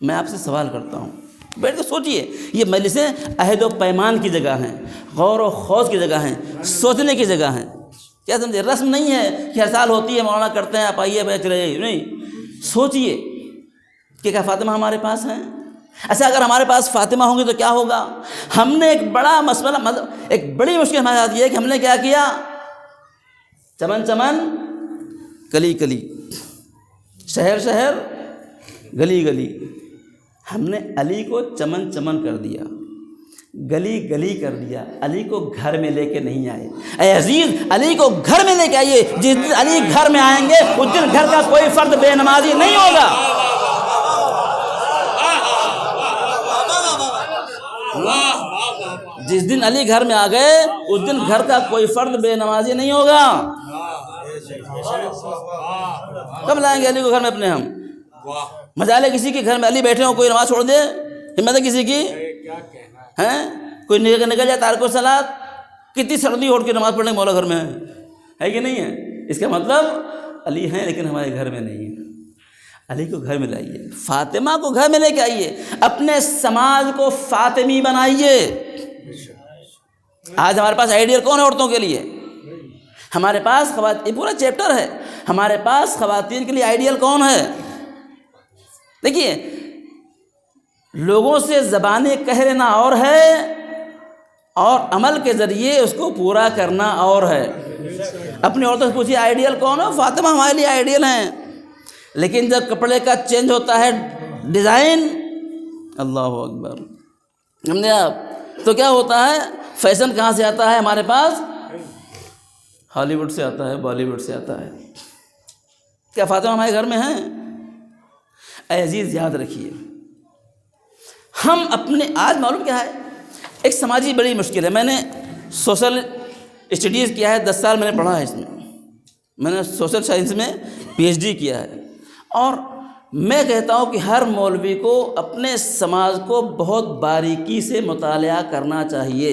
میں آپ سے سوال کرتا ہوں، بیٹھ کے سوچئے۔ یہ مجلسیں عہد و پیمان کی جگہ ہیں، غور و خوض کی جگہ ہیں، سوچنے کی جگہ ہیں۔ کیا سمجھے؟ رسم نہیں ہے کہ ہر سال ہوتی ہے، مولانا کرتے ہیں، آپ آئیے بیٹھ رہے، نہیں۔ سوچئے کہ کیا فاطمہ ہمارے پاس ہیں؟ اچھا اگر ہمارے پاس فاطمہ ہوں گی تو کیا ہوگا؟ ہم نے ایک بڑا مسئلہ، مطلب ایک بڑی مشکل ہمارے ساتھ یہ ہے کہ ہم نے کیا کیا؟ چمن چمن، کلی کلی، شہر شہر، گلی گلی۔ ہم نے علی کو چمن چمن کر دیا، گلی گلی کر دیا، علی کو گھر میں لے کے نہیں آئے۔ اے عزیز، علی کو گھر میں لے کے آئیے۔ جس دن علی گھر میں آئیں گے اس دن گھر کا کوئی فرد بے نمازی نہیں ہوگا۔ جس دن علی گھر میں آ گئے اس دن گھر کا کوئی فرد بے نمازی نہیں ہوگا۔ کب لائیں گے علی کو گھر میں اپنے ہم؟ مجالے کسی کے گھر میں علی بیٹھے ہوں، کوئی نماز چھوڑ دے؟ ہمت ہے کسی کی؟ ہیں کوئی نکل جائے تارک الصلاۃ؟ کتنی سردی اٹھ کے نماز پڑھنے مولا گھر میں ہے کہ نہیں ہے؟ اس کا مطلب علی ہیں لیکن ہمارے گھر میں نہیں ہے۔ علی کو گھر میں لائیے، فاطمہ کو گھر میں لے کے آئیے، اپنے سماج کو فاطمی بنائیے۔ آج ہمارے پاس آئیڈیل کون ہے عورتوں کے لیے؟ ہمارے پاس یہ پورا چیپٹر ہے، ہمارے پاس خواتین کے لیے آئیڈیل کون ہے؟ دیکھیے، لوگوں سے زبانیں کہہ لینا اور ہے اور عمل کے ذریعے اس کو پورا کرنا اور ہے۔ اپنی عورتوں سے پوچھیے آئیڈیل کون ہے؟ فاطمہ ہمارے لیے آئیڈیل ہیں۔ لیکن جب کپڑے کا چینج ہوتا ہے ڈیزائن، اللہ اکبر، ہم نے تو کیا ہوتا ہے؟ فیشن کہاں سے آتا ہے ہمارے پاس؟ ہالی ووڈ سے آتا ہے، بالی ووڈ سے آتا ہے۔ کیا فاطمہ ہمارے گھر میں ہیں؟ اے عزیز یاد رکھیے، ہم اپنے آج معلوم کیا ہے، ایک سماجی بڑی مشکل ہے۔ میں نے سوشل اسٹڈیز کیا ہے، 10 سال میں نے پڑھا ہے اس میں نے سوشل سائنس میں PhD کیا ہے، اور میں کہتا ہوں کہ ہر مولوی کو اپنے سماج کو بہت باریکی سے مطالعہ کرنا چاہیے،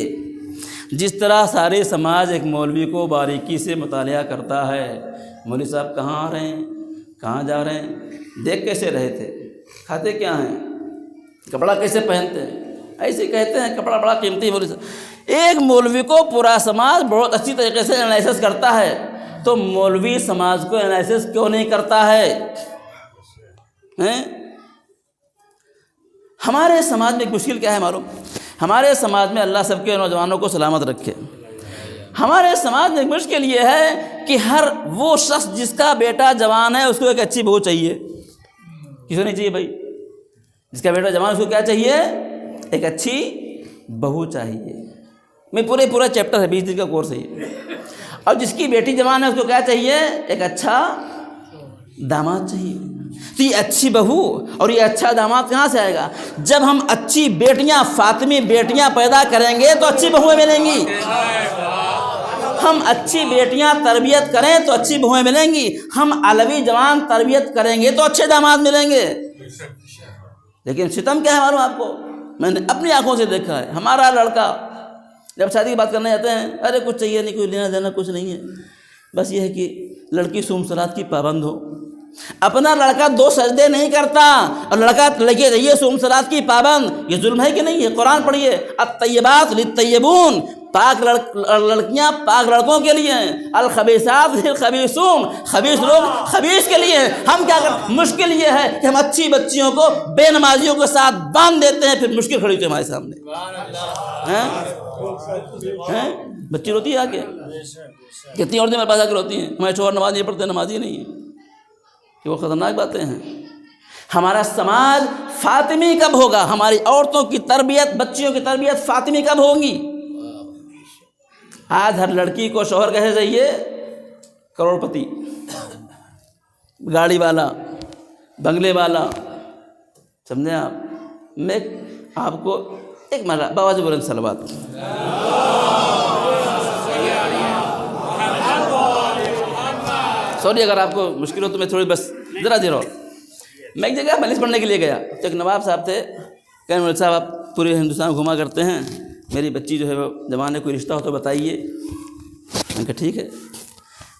جس طرح سارے سماج ایک مولوی کو باریکی سے مطالعہ کرتا ہے۔ مولوی صاحب کہاں آ رہے ہیں، کہاں جا رہے ہیں، دیکھ کیسے رہے تھے، کھاتے کیا ہیں، کپڑا کیسے پہنتے ہیں، ایسے کہتے ہیں کپڑا بڑا قیمتی مولوی صاحب۔ ایک مولوی کو پورا سماج بہت اچھی طریقے سے انالیسس کرتا ہے، تو مولوی سماج کو انالیسس کیوں نہیں کرتا ہے؟ ہمارے سماج میں ایک مشکل کیا ہے معلوم؟ ہمارے سماج میں اللہ سب کے نوجوانوں کو سلامت رکھے، ہمارے سماج میں ایک مشکل یہ ہے کہ ہر وہ شخص جس کا بیٹا جوان ہے اس کو ایک اچھی بہو چاہیے۔ کسے نہیں چاہیے بھائی؟ جس کا بیٹا جوان اس کو کیا چاہیے؟ ایک اچھی بہو چاہیے۔ میں پورا چیپٹر ہے، 20 دن کا کورس ہے یہ۔ اور جس کی بیٹی جوان ہے اس کو کیا چاہیے؟ ایک اچھا داماد چاہیے۔ تو یہ اچھی بہو اور یہ اچھا داماد کہاں سے آئے گا؟ جب ہم اچھی بیٹیاں، فاطمی بیٹیاں پیدا کریں گے تو اچھی بہویں ملیں گی۔ ہم اچھی بیٹیاں تربیت کریں تو اچھی بہویں ملیں گی۔ ہم علوی جوان تربیت کریں گے تو اچھے داماد ملیں گے۔ لیکن ستم کیا ہے معلوم آپ کو؟ میں نے اپنی آنکھوں سے دیکھا ہے، ہمارا لڑکا جب شادی کی بات کرنے جاتے ہیں، ارے کچھ چاہیے نہیں، کوئی لینا دینا کچھ نہیں ہے، بس یہ ہے کہ لڑکی صوم صلات کی پابند ہو۔ اپنا لڑکا 2 سجدے نہیں کرتا اور لڑکی چاہیے صوم صلات کی پابند، یہ ظلم ہے کہ نہیں ہے؟ قرآن پڑھیے، الطیبات للطیبون، پاک لڑکیاں پاک لڑکوں کے لیے ہیں، الخبیثات للخبیثون، خبیث لوگ خبیث کے لیے ہیں۔ ہم کیا کرتے؟ مشکل یہ ہے کہ ہم اچھی بچیوں کو بے نمازیوں کے ساتھ باندھ دیتے ہیں، پھر مشکل کھڑی ہوتی ہے ہمارے سامنے۔ بچی روتی ہے آ کے، کتنی عورتیں میرے پاس آ کے روتی ہیں ہمارے شوہر نماز نہیں پڑھتے، نمازی نہیں ہیں، کہ وہ خطرناک باتیں ہیں۔ ہمارا سماج فاطمی کب ہوگا؟ ہماری عورتوں کی تربیت، بچیوں کی تربیت فاطمی کب ہوگی؟ آج ہر لڑکی کو شوہر کہے چاہیے کروڑ پتی، گاڑی والا، بنگلے والا، سمجھے آپ؟ میں آپ کو ایک مرہ بابا جی بلند صلوات، سوری اگر آپ کو مشکل ہو تو میں تھوڑی بس ذرا دیر اور۔ میں ایک جگہ مجلس پڑھنے کے لیے گیا تو ایک نواب صاحب تھے، کہنے مولوی صاحب آپ پورے ہندوستان گھما کرتے ہیں، میری بچی جو ہے وہ جوان ہے، کوئی رشتہ ہو تو بتائیے۔ میں کہا ٹھیک ہے۔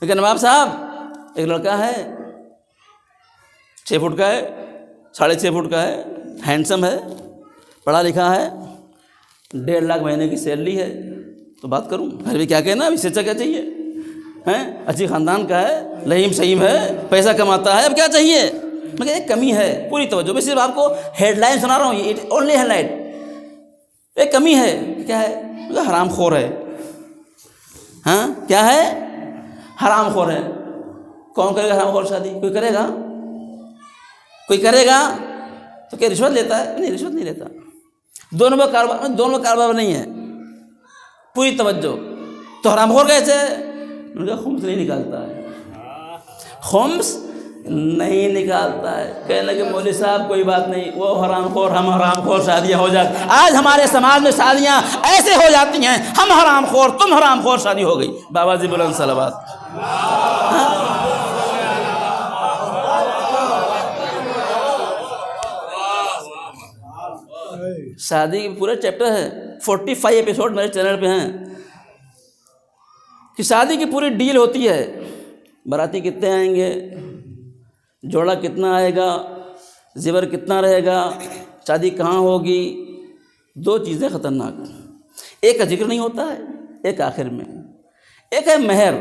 میں کہا نواب صاحب ایک لڑکا ہے 6 فٹ کا ہے، 6.5 فٹ کا ہے، ہینڈسم ہے، پڑھا لکھا ہے، 1.5 لاکھ مہینے کی سیلری ہے، تو بات کروں؟ پھر بھی کیا کہنا، ابھی سے اچھا کیا چاہیے؟ اچھی خاندان کا ہے، لہیم سہیم ہے، پیسہ کماتا ہے، اب کیا چاہیے؟ مگر ایک کمی ہے، پوری توجہ، میں صرف آپ کو ہیڈ لائن سنا رہا ہوں، یہ اونلی ہیڈ لائن۔ ایک کمی ہے، کیا ہے؟ حرام خور ہے۔ ہاں کیا ہے؟ حرام خور ہے۔ کون کرے گا حرام خور شادی؟ کوئی کرے گا؟ کوئی کرے گا تو کیا رشوت لیتا ہے؟ نہیں، رشوت نہیں لیتا۔ دونوں میں کاروبار نہیں ہے، پوری توجہ۔ تو حرام خور کیسے؟ انہوں نے کہا خمس نہیں نکالتا ہے، خمس نہیں نکالتا ہے۔ کہنے لگے مولوی صاحب کوئی بات نہیں، وہ حرام خور ہم حرام خور، شادیاں ہو جاتی۔ آج ہمارے سماج میں شادیاں ایسے ہو جاتی ہیں، ہم حرام خور تم حرام خور، شادی ہو گئی۔ بابا جی بلند صلوات۔ شادی کے پورے چیپٹر ہے، 45 ایپیسوڈ میرے چینل پہ ہیں کہ شادی کی پوری ڈیل ہوتی ہے، باراتی کتنے آئیں گے، جوڑا کتنا آئے گا، زیور کتنا رہے گا، شادی کہاں ہوگی۔ 2 چیزیں خطرناک، ایک کا ذکر نہیں ہوتا ہے، ایک آخر میں، ایک ہے مہر۔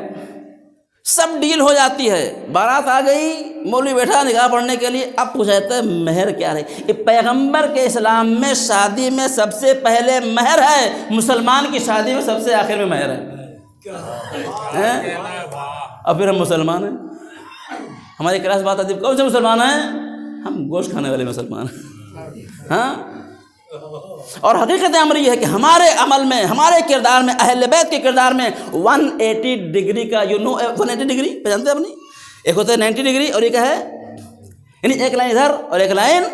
سب ڈیل ہو جاتی ہے، بارات آ گئی، مولوی بیٹھا نکاح پڑھنے کے لیے، اب پوچھتا ہے مہر کیا رہے۔ یہ پیغمبر کے اسلام میں شادی میں سب سے پہلے مہر ہے، مسلمان کی شادی میں سب سے آخر میں مہر ہے۔ اور پھر ہم مسلمان ہیں، ہماری کلاس بات آتی ہے کون سے مسلمان ہیں؟ ہم گوشت کھانے والے مسلمان ہیں۔ ہاں، اور حقیقت عمل یہ ہے کہ ہمارے عمل میں، ہمارے کردار میں، اہل بیت کے کردار میں 180 ڈگری کا 180 ڈگری جانتے ہیں اپنی، ایک ہوتا ہے 90 ڈگری اور ایک ہے، یعنی ایک لائن ادھر اور ایک لائن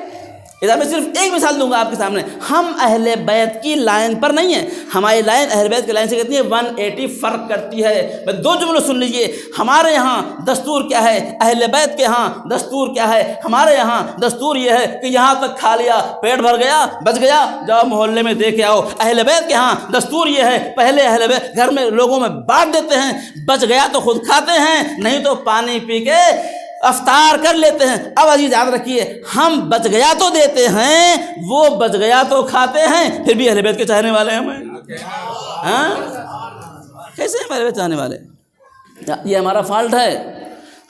ادھر۔ میں صرف ایک مثال دوں گا آپ کے سامنے، ہم اہل بیت کی لائن پر نہیں ہیں، ہماری لائن اہل بیت کی لائن سے کتنی ہے 180 فرق کرتی ہے۔ میں 2 جملے سن لیجئے، ہمارے یہاں دستور کیا ہے، اہل بیت کے ہاں دستور کیا ہے؟ ہمارے یہاں دستور یہ ہے کہ یہاں تک کھا لیا، پیٹ بھر گیا، بچ گیا، جاؤ محلے میں دے کے آؤ۔ اہل بیت کے ہاں دستور یہ ہے، پہلے اہل بیت گھر میں لوگوں میں بانٹ دیتے ہیں، بچ گیا تو خود کھاتے ہیں، نہیں تو پانی پی کے افطار کر لیتے ہیں۔ اب عزیز یاد رکھیے، ہم بچ گیا تو دیتے ہیں، وہ بچ گیا تو کھاتے ہیں، پھر بھی اہل بیت کے چاہنے والے ہیں ہمیں۔ ہاں کیسے ہیں اہل بیت چاہنے والے؟ یہ ہمارا فالٹ ہے،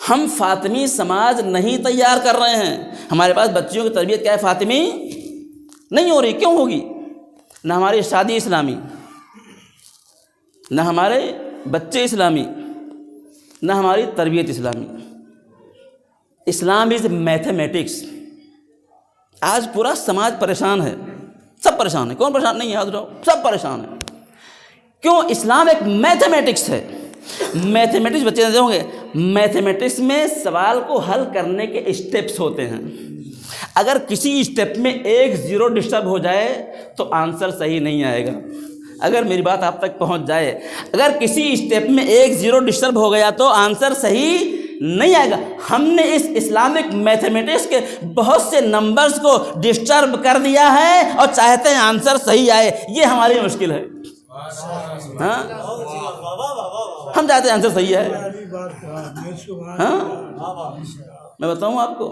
ہم فاطمی سماج نہیں تیار کر رہے ہیں۔ ہمارے پاس بچیوں کی تربیت کیا ہے؟ فاطمی نہیں ہو رہی۔ کیوں ہوگی؟ نہ ہماری شادی اسلامی، نہ ہمارے بچے اسلامی، نہ ہماری تربیت اسلامی۔ اسلام از میتھمیٹکس۔ آج پورا سماج پریشان ہے، سب پریشان ہے، کون پریشان نہیں ہے؟ یاد رہو، سب پریشان ہے۔ کیوں؟ اسلام ایک میتھمیٹکس ہے۔ میتھمیٹکس بچے جانتے ہوں گے، میتھمیٹکس میں سوال کو حل کرنے کے اسٹیپس ہوتے ہیں۔ اگر کسی اسٹیپ میں 1 0 ڈسٹرب ہو جائے تو آنسر صحیح نہیں آئے گا۔ اگر میری بات آپ تک پہنچ جائے، اگر کسی اسٹیپ میں 1 0 ڈسٹرب ہو گیا تو آنسر صحیح نہیں آئے گا۔ ہم نے اس اسلامک میتھمیٹکس کے بہت سے نمبرز کو ڈسٹرب کر دیا ہے اور چاہتے ہیں آنسر صحیح آئے، یہ ہماری مشکل ہے۔ ہاں ہم چاہتے ہیں آنسر صحیح ہے۔ ہاں میں بتاؤں آپ کو،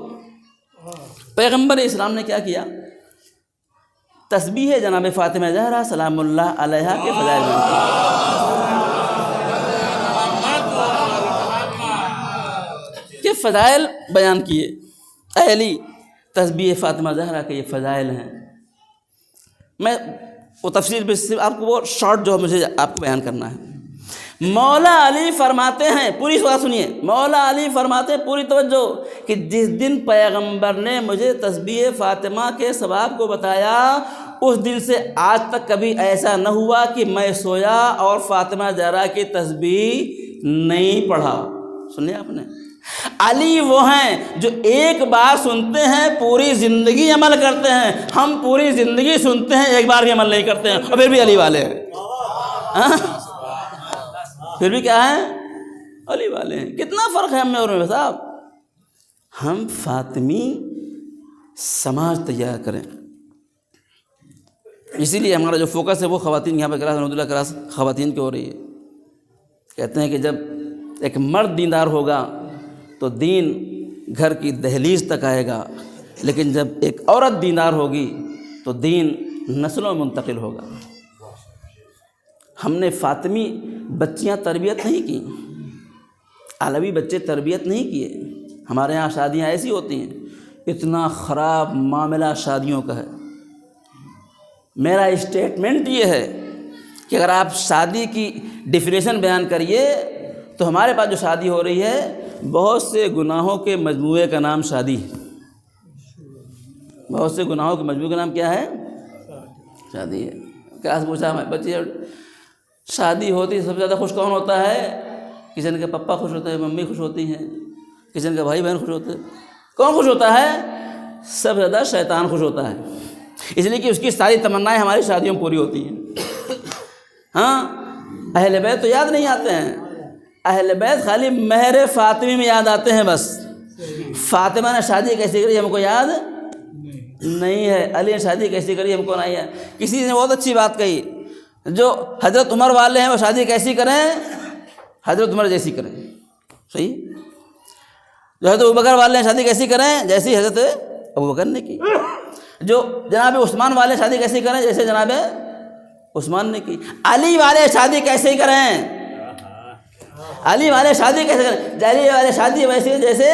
پیغمبر اسلام نے کیا کیا؟ تسبیح جناب فاطمہ زہرا سلام اللہ علیہا کے فضائل فضائل بیان کیے. اے علی تسبیح فاطمہ زہرا کے یہ فضائل ہیں. میں وہ تفصیل پہ صرف آپ کو وہ شارٹ جو مجھے آپ کو بیان کرنا ہے. مولا علی فرماتے ہیں, پوری بات سنیے, مولا علی فرماتے ہیں پوری توجہ, کہ جس دن پیغمبر نے مجھے تسبیح فاطمہ کے ثواب کو بتایا, اس دن سے آج تک کبھی ایسا نہ ہوا کہ میں سویا اور فاطمہ زہرا کی تسبیح نہیں پڑھا. سنیے آپ نے, علی وہ ہیں جو ایک بار سنتے ہیں پوری زندگی عمل کرتے ہیں. ہم پوری زندگی سنتے ہیں, ایک بار بھی عمل نہیں کرتے ہیں, اور پھر بھی علی والے ہیں. پھر بھی کیا ہیں, علی والے ہیں. کتنا فرق ہے ہم میں اور میں صاحب. ہم فاطمی سماج تیار کریں. اسی لیے ہمارا جو فوکس ہے وہ خواتین یہاں پہ کلاس رحمۃ اللہ کلاس خواتین کی ہو رہی ہے. کہتے ہیں کہ جب ایک مرد دیندار ہوگا تو دین گھر کی دہلیز تک آئے گا, لیکن جب ایک عورت دیندار ہوگی تو دین نسلوں میں منتقل ہوگا. ہم نے فاطمی بچیاں تربیت نہیں کی, علوی بچے تربیت نہیں کیے. ہمارے ہاں شادیاں ایسی ہوتی ہیں, اتنا خراب معاملہ شادیوں کا ہے. میرا اسٹیٹمنٹ یہ ہے کہ اگر آپ شادی کی ڈیفینیشن بیان کریے تو ہمارے پاس جو شادی ہو رہی ہے بہت سے گناہوں کے مجموعے کا نام شادی ہے. بہت سے گناہوں کے مجموعے کا نام کیا ہے, شادی ہے. کلاس پوچھا ہمارے بچے, شادی ہوتی ہے سب سے زیادہ خوش کون ہوتا ہے؟ کسی کے پپا خوش ہوتے ہیں, ممی خوش ہوتی ہیں, کسی کے بھائی بہن خوش ہوتے ہیں. کون خوش ہوتا ہے؟ سب سے زیادہ شیطان خوش ہوتا ہے, اس لیے کہ اس کی ساری تمنائیں ہماری شادیوں میں پوری ہوتی ہیں. ہاں, اہل بیت تو یاد نہیں آتے ہیں, اہل بیت خالی مہر فاطمی میں یاد آتے ہیں بس. فاطمہ نے شادی کیسی کری ہم کو یاد نہیں ہے, علی نے شادی کیسی کری ہم کو نہیں ہے. کسی نے بہت اچھی بات کہی, جو حضرت عمر والے ہیں وہ شادی کیسی کریں؟ حضرت عمر جیسی کریں. صحیح. جو حضرت ابوبکر والے ہیں شادی کیسی کریں؟ جیسی حضرت ابوبکر نے کی. جو جناب عثمان والے شادی کیسی کریں؟ جیسے جناب عثمان نے کی. علی والے شادی کیسے کریں؟ علی والے شادی کیسے کریں؟ علی والے شادی ویسے جیسے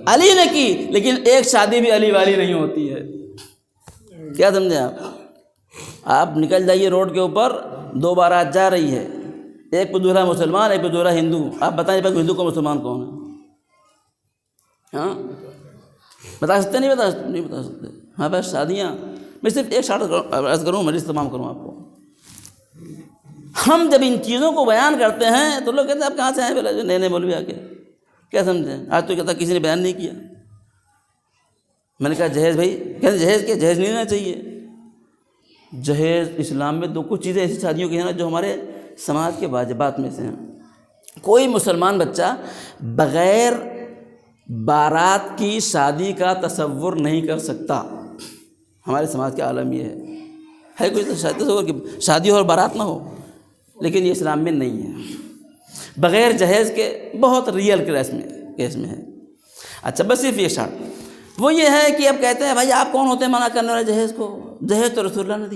علی نے کی, لیکن ایک شادی بھی علی والی نہیں ہوتی ہے. کیا سمجھیں آپ؟ آپ نکل جائیے روڈ کے اوپر, 2 بارات جا رہی ہے, ایک پہ دولہا مسلمان, ایک پہ دولہا ہندو. آپ بتائیں ہندو کو مسلمان کون ہے؟ ہاں بتا سکتے نہیں بتا سکتے. ہاں بس شادیاں, میں صرف ایک شارٹ عرض کروں, مجلس تمام کروں آپ کو. ہم جب ان چیزوں کو بیان کرتے ہیں تو لوگ کہتے ہیں آپ کہاں سے آئے بھلا جو نئے نئے مولوی آ کے, کیا سمجھیں؟ آج تو کہتا کسی نے بیان نہیں کیا. میں نے کہا جہیز بھائی, کہتے جہیز کیا, جہیز نہیں لینا چاہیے. جہیز اسلام میں 2 کچھ چیزیں ایسی شادیوں کی ہیں نا جو ہمارے سماج کے واجبات میں سے ہیں. کوئی مسلمان بچہ بغیر بارات کی شادی کا تصور نہیں کر سکتا. ہمارے سماج کا عالم یہ ہے کوئی تصور کہ شادی ہو اور بارات نہ ہو, لیکن یہ اسلام میں نہیں ہے. بغیر جہیز کے بہت ریئل کیس میں ہے. اچھا بس صرف یہ شرط وہ یہ ہے کہ اب کہتے ہیں بھائی آپ کون ہوتے ہیں منع کرنے والے جہیز کو؟ جہیز تو رسول اللہ نے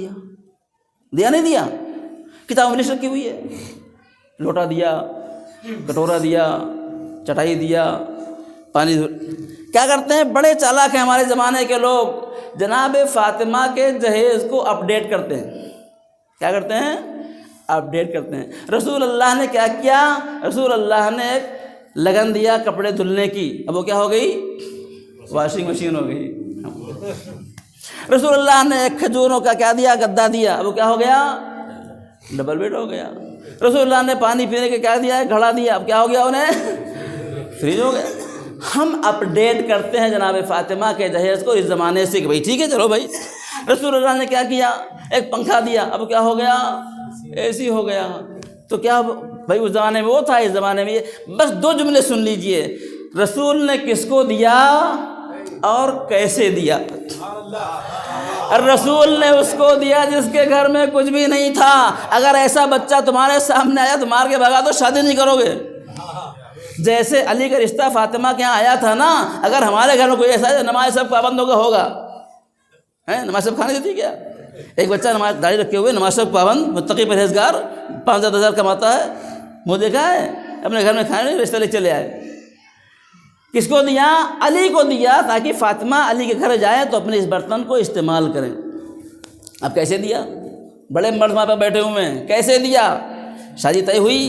دیا نہیں دیا. کتاب انگلش رکھی ہوئی ہے, لوٹا دیا, کٹورا دیا, چٹائی دیا, پانی کیا کرتے ہیں بڑے چالاک ہیں ہمارے زمانے کے لوگ, جناب فاطمہ کے جہیز کو اپڈیٹ کرتے ہیں. کیا کرتے ہیں؟ اپڈیٹ کرتے ہیں. رسول اللہ نے کیا کیا؟ رسول اللہ نے لگن دیا کپڑے دھلنے کی, اب وہ کیا ہو گئی؟ واشنگ مشین ہو گئی. رسول اللہ نے ایک کھجوروں کا کیا دیا؟ گدا دیا, اب وہ کیا ہو گیا؟ ڈبل بیڈ ہو گیا. رسول اللہ نے پانی پینے کے کیا دیا؟ گھڑا دیا, اب کیا ہو گیا انہیں؟ فریج ہو گیا. ہم اپڈیٹ کرتے ہیں جناب فاطمہ کے جہیز کو اس زمانے سے کہ بھائی ٹھیک ہے چلو بھائی. رسول اللہ نے کیا کیا؟ ایک پنکھا دیا, اب کیا ہو گیا؟ اے سی ہو گیا. تو کیا بھائی اس زمانے میں وہ تھا, اس زمانے میں یہ. بس 2 جملے سن لیجئے, رسول نے کس کو دیا اور کیسے دیا. رسول نے اس کو دیا جس کے گھر میں کچھ بھی نہیں تھا. اگر ایسا بچہ تمہارے سامنے آیا تو مار کے بھگا دو, شادی نہیں کرو گے. جیسے علی کا رشتہ فاطمہ کے یہاں آیا تھا نا, اگر ہمارے گھر میں کوئی ایسا ہے نماز سب پابند ہوگا, نماز سب کھانے دیتی کیا؟ ایک بچہ نماز داڑھی رکھے ہوئے، نماز شب پابند، متقی پرہیزگار، 5,000 کماتا ہے، وہ دیکھا ہے اپنے گھر میں کھانے نہیں، رشتہ لے چلے آئے. کس کو دیا؟ علی کو دیا، تاکہ فاطمہ علی کے گھر جائیں تو اپنے اس برتن کو استعمال کریں. اب کیسے دیا؟ بڑے مرد وہاں پہ بیٹھے ہوئے ہیں، کیسے دیا؟ شادی طے ہوئی،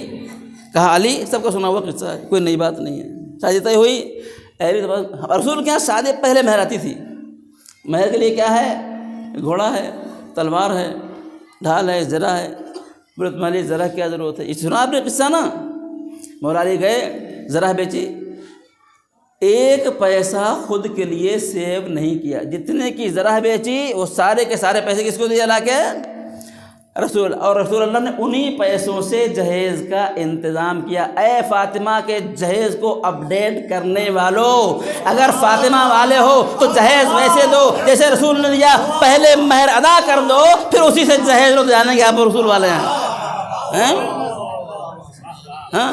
کہا علی، سب کو سنا ہوا قصہ ہے، کوئی نئی بات نہیں ہے. شادی طے ہوئی، رسول کے یہاں شادی پہلے مہر آتی تھی. مہر کے لیے کیا ہے؟ گھوڑا ہے، تلوار ہے، ڈھال ہے، زرہ ہے. بولے تمہاری زرہ کیا ضرورت ہے؟ سنا آپ نے قصہ نا؟ مولا علی گئے، زرہ بیچی، 1 پیسہ خود کے لیے سیو نہیں کیا. جتنے کی زرہ بیچی وہ سارے کے سارے پیسے کس کو دیا؟ لا کے رسول. اور رسول اللہ نے انہی پیسوں سے جہیز کا انتظام کیا. اے فاطمہ کے جہیز کو اپڈیٹ کرنے والوں، اگر فاطمہ والے ہو تو جہیز ویسے دو جیسے رسول نے دیا. پہلے مہر ادا کر دو، پھر اسی سے جہیز لو، تو جانیں گے آپ رسول والے ہیں. ہاں،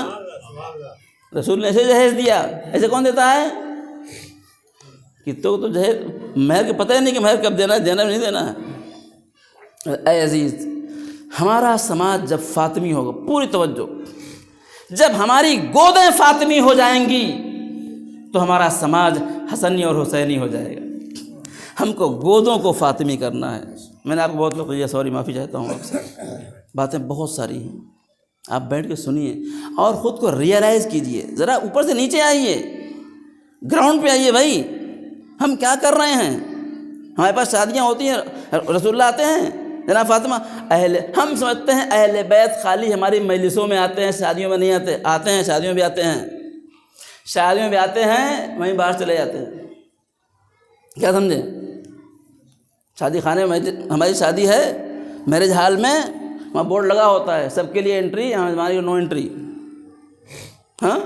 رسول نے ایسے جہیز دیا. ایسے کون دیتا ہے؟ کہ تو جہیز مہر کے پتہ ہی نہیں کہ مہر کب دینا ہے، دینا بھی نہیں دینا ہے. اے عزیز، ہمارا سماج جب فاطمی ہوگا، پوری توجہ، جب ہماری گودیں فاطمی ہو جائیں گی تو ہمارا سماج حسنی اور حسینی ہو جائے گا. ہم کو گودوں کو فاطمی کرنا ہے. میں نے آپ کو بہت لوگ سوری معافی چاہتا ہوں آپ سے، باتیں بہت ساری ہیں، آپ بیٹھ کے سنیے اور خود کو ریئلائز کیجئے. ذرا اوپر سے نیچے آئیے، گراؤنڈ پہ آئیے. بھائی ہم کیا کر رہے ہیں؟ ہمارے پاس شادیاں ہوتی ہیں، رسول اللہ آتے ہیں، جناب فاطمہ، ہم سمجھتے ہیں اہل بیت خالی ہماری مجلسوں میں آتے ہیں، شادیوں میں نہیں آتے. آتے ہیں، شادیوں میں بھی آتے ہیں، شادیوں میں بھی آتے ہیں، وہیں باہر چلے جاتے ہیں. کیا سمجھے؟ شادی خانے میں ہماری شادی ہے، میرج ہال میں، وہاں بورڈ لگا ہوتا ہے سب کے لیے انٹری، ہماری نو انٹری. ہاں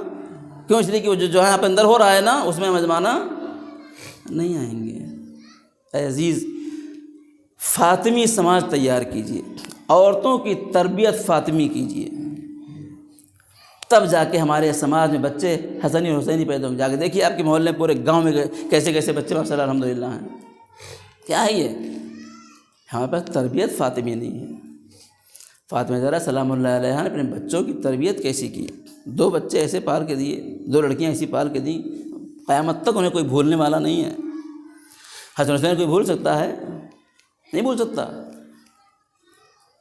کیوں؟ اس لیے کہ جو یہاں پہ اندر ہو رہا ہے نا، اس میں مہمانہ نہیں آئیں گے. اے عزیز، فاطمی سماج تیار کیجئے، عورتوں کی تربیت فاطمی کیجئے، تب جا کے ہمارے سماج میں بچے حسنی اور حسینی پیدا ہوں. جا کے دیکھیے آپ کے محلے میں، پورے گاؤں میں کیسے کیسے بچے ماشاء اللہ الحمدللہ ہیں. کیا ہے یہ؟ ہمارے پاس تربیت فاطمی نہیں ہے. فاطمہ زہرا سلام اللہ علیہا نے اپنے بچوں کی تربیت کیسی کی؟ 2 بچے ایسے پال کے دیے، 2 لڑکیاں ایسی پال کے دیں، قیامت تک انہیں کوئی بھولنے والا نہیں ہے. حسن حسین کوئی بھول سکتا ہے؟ نہیں بھول سکتا.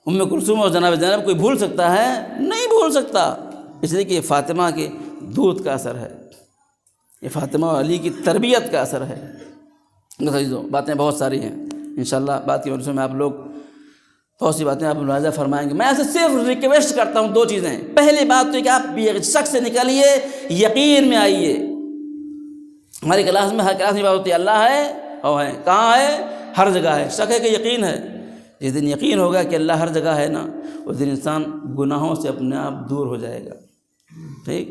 ام کلثوم اور جناب زینب کوئی بھول سکتا ہے؟ نہیں بھول سکتا. اس لیے کہ یہ فاطمہ کے دودھ کا اثر ہے، یہ فاطمہ و علی کی تربیت کا اثر ہے. باتیں بہت ساری ہیں، انشاءاللہ بات کی وجہ میں آپ لوگ بہت سی باتیں آپ ملاحظہ فرمائیں گے. میں ایسے صرف ریکویسٹ کرتا ہوں 2 چیزیں. پہلی بات تو یہ کہ آپ یہ شک سے نکلیے، یقین میں آئیے. ہماری کلاس میں ہر کلاس میں بات ہوتی ہے اللہ ہے اور ہے، کہاں ہے؟ ہر جگہ ہے. شک ہے کہ یقین ہے؟ جس دن یقین ہوگا کہ اللہ ہر جگہ ہے نا، اس دن انسان گناہوں سے اپنے آپ دور ہو جائے گا. ٹھیک؟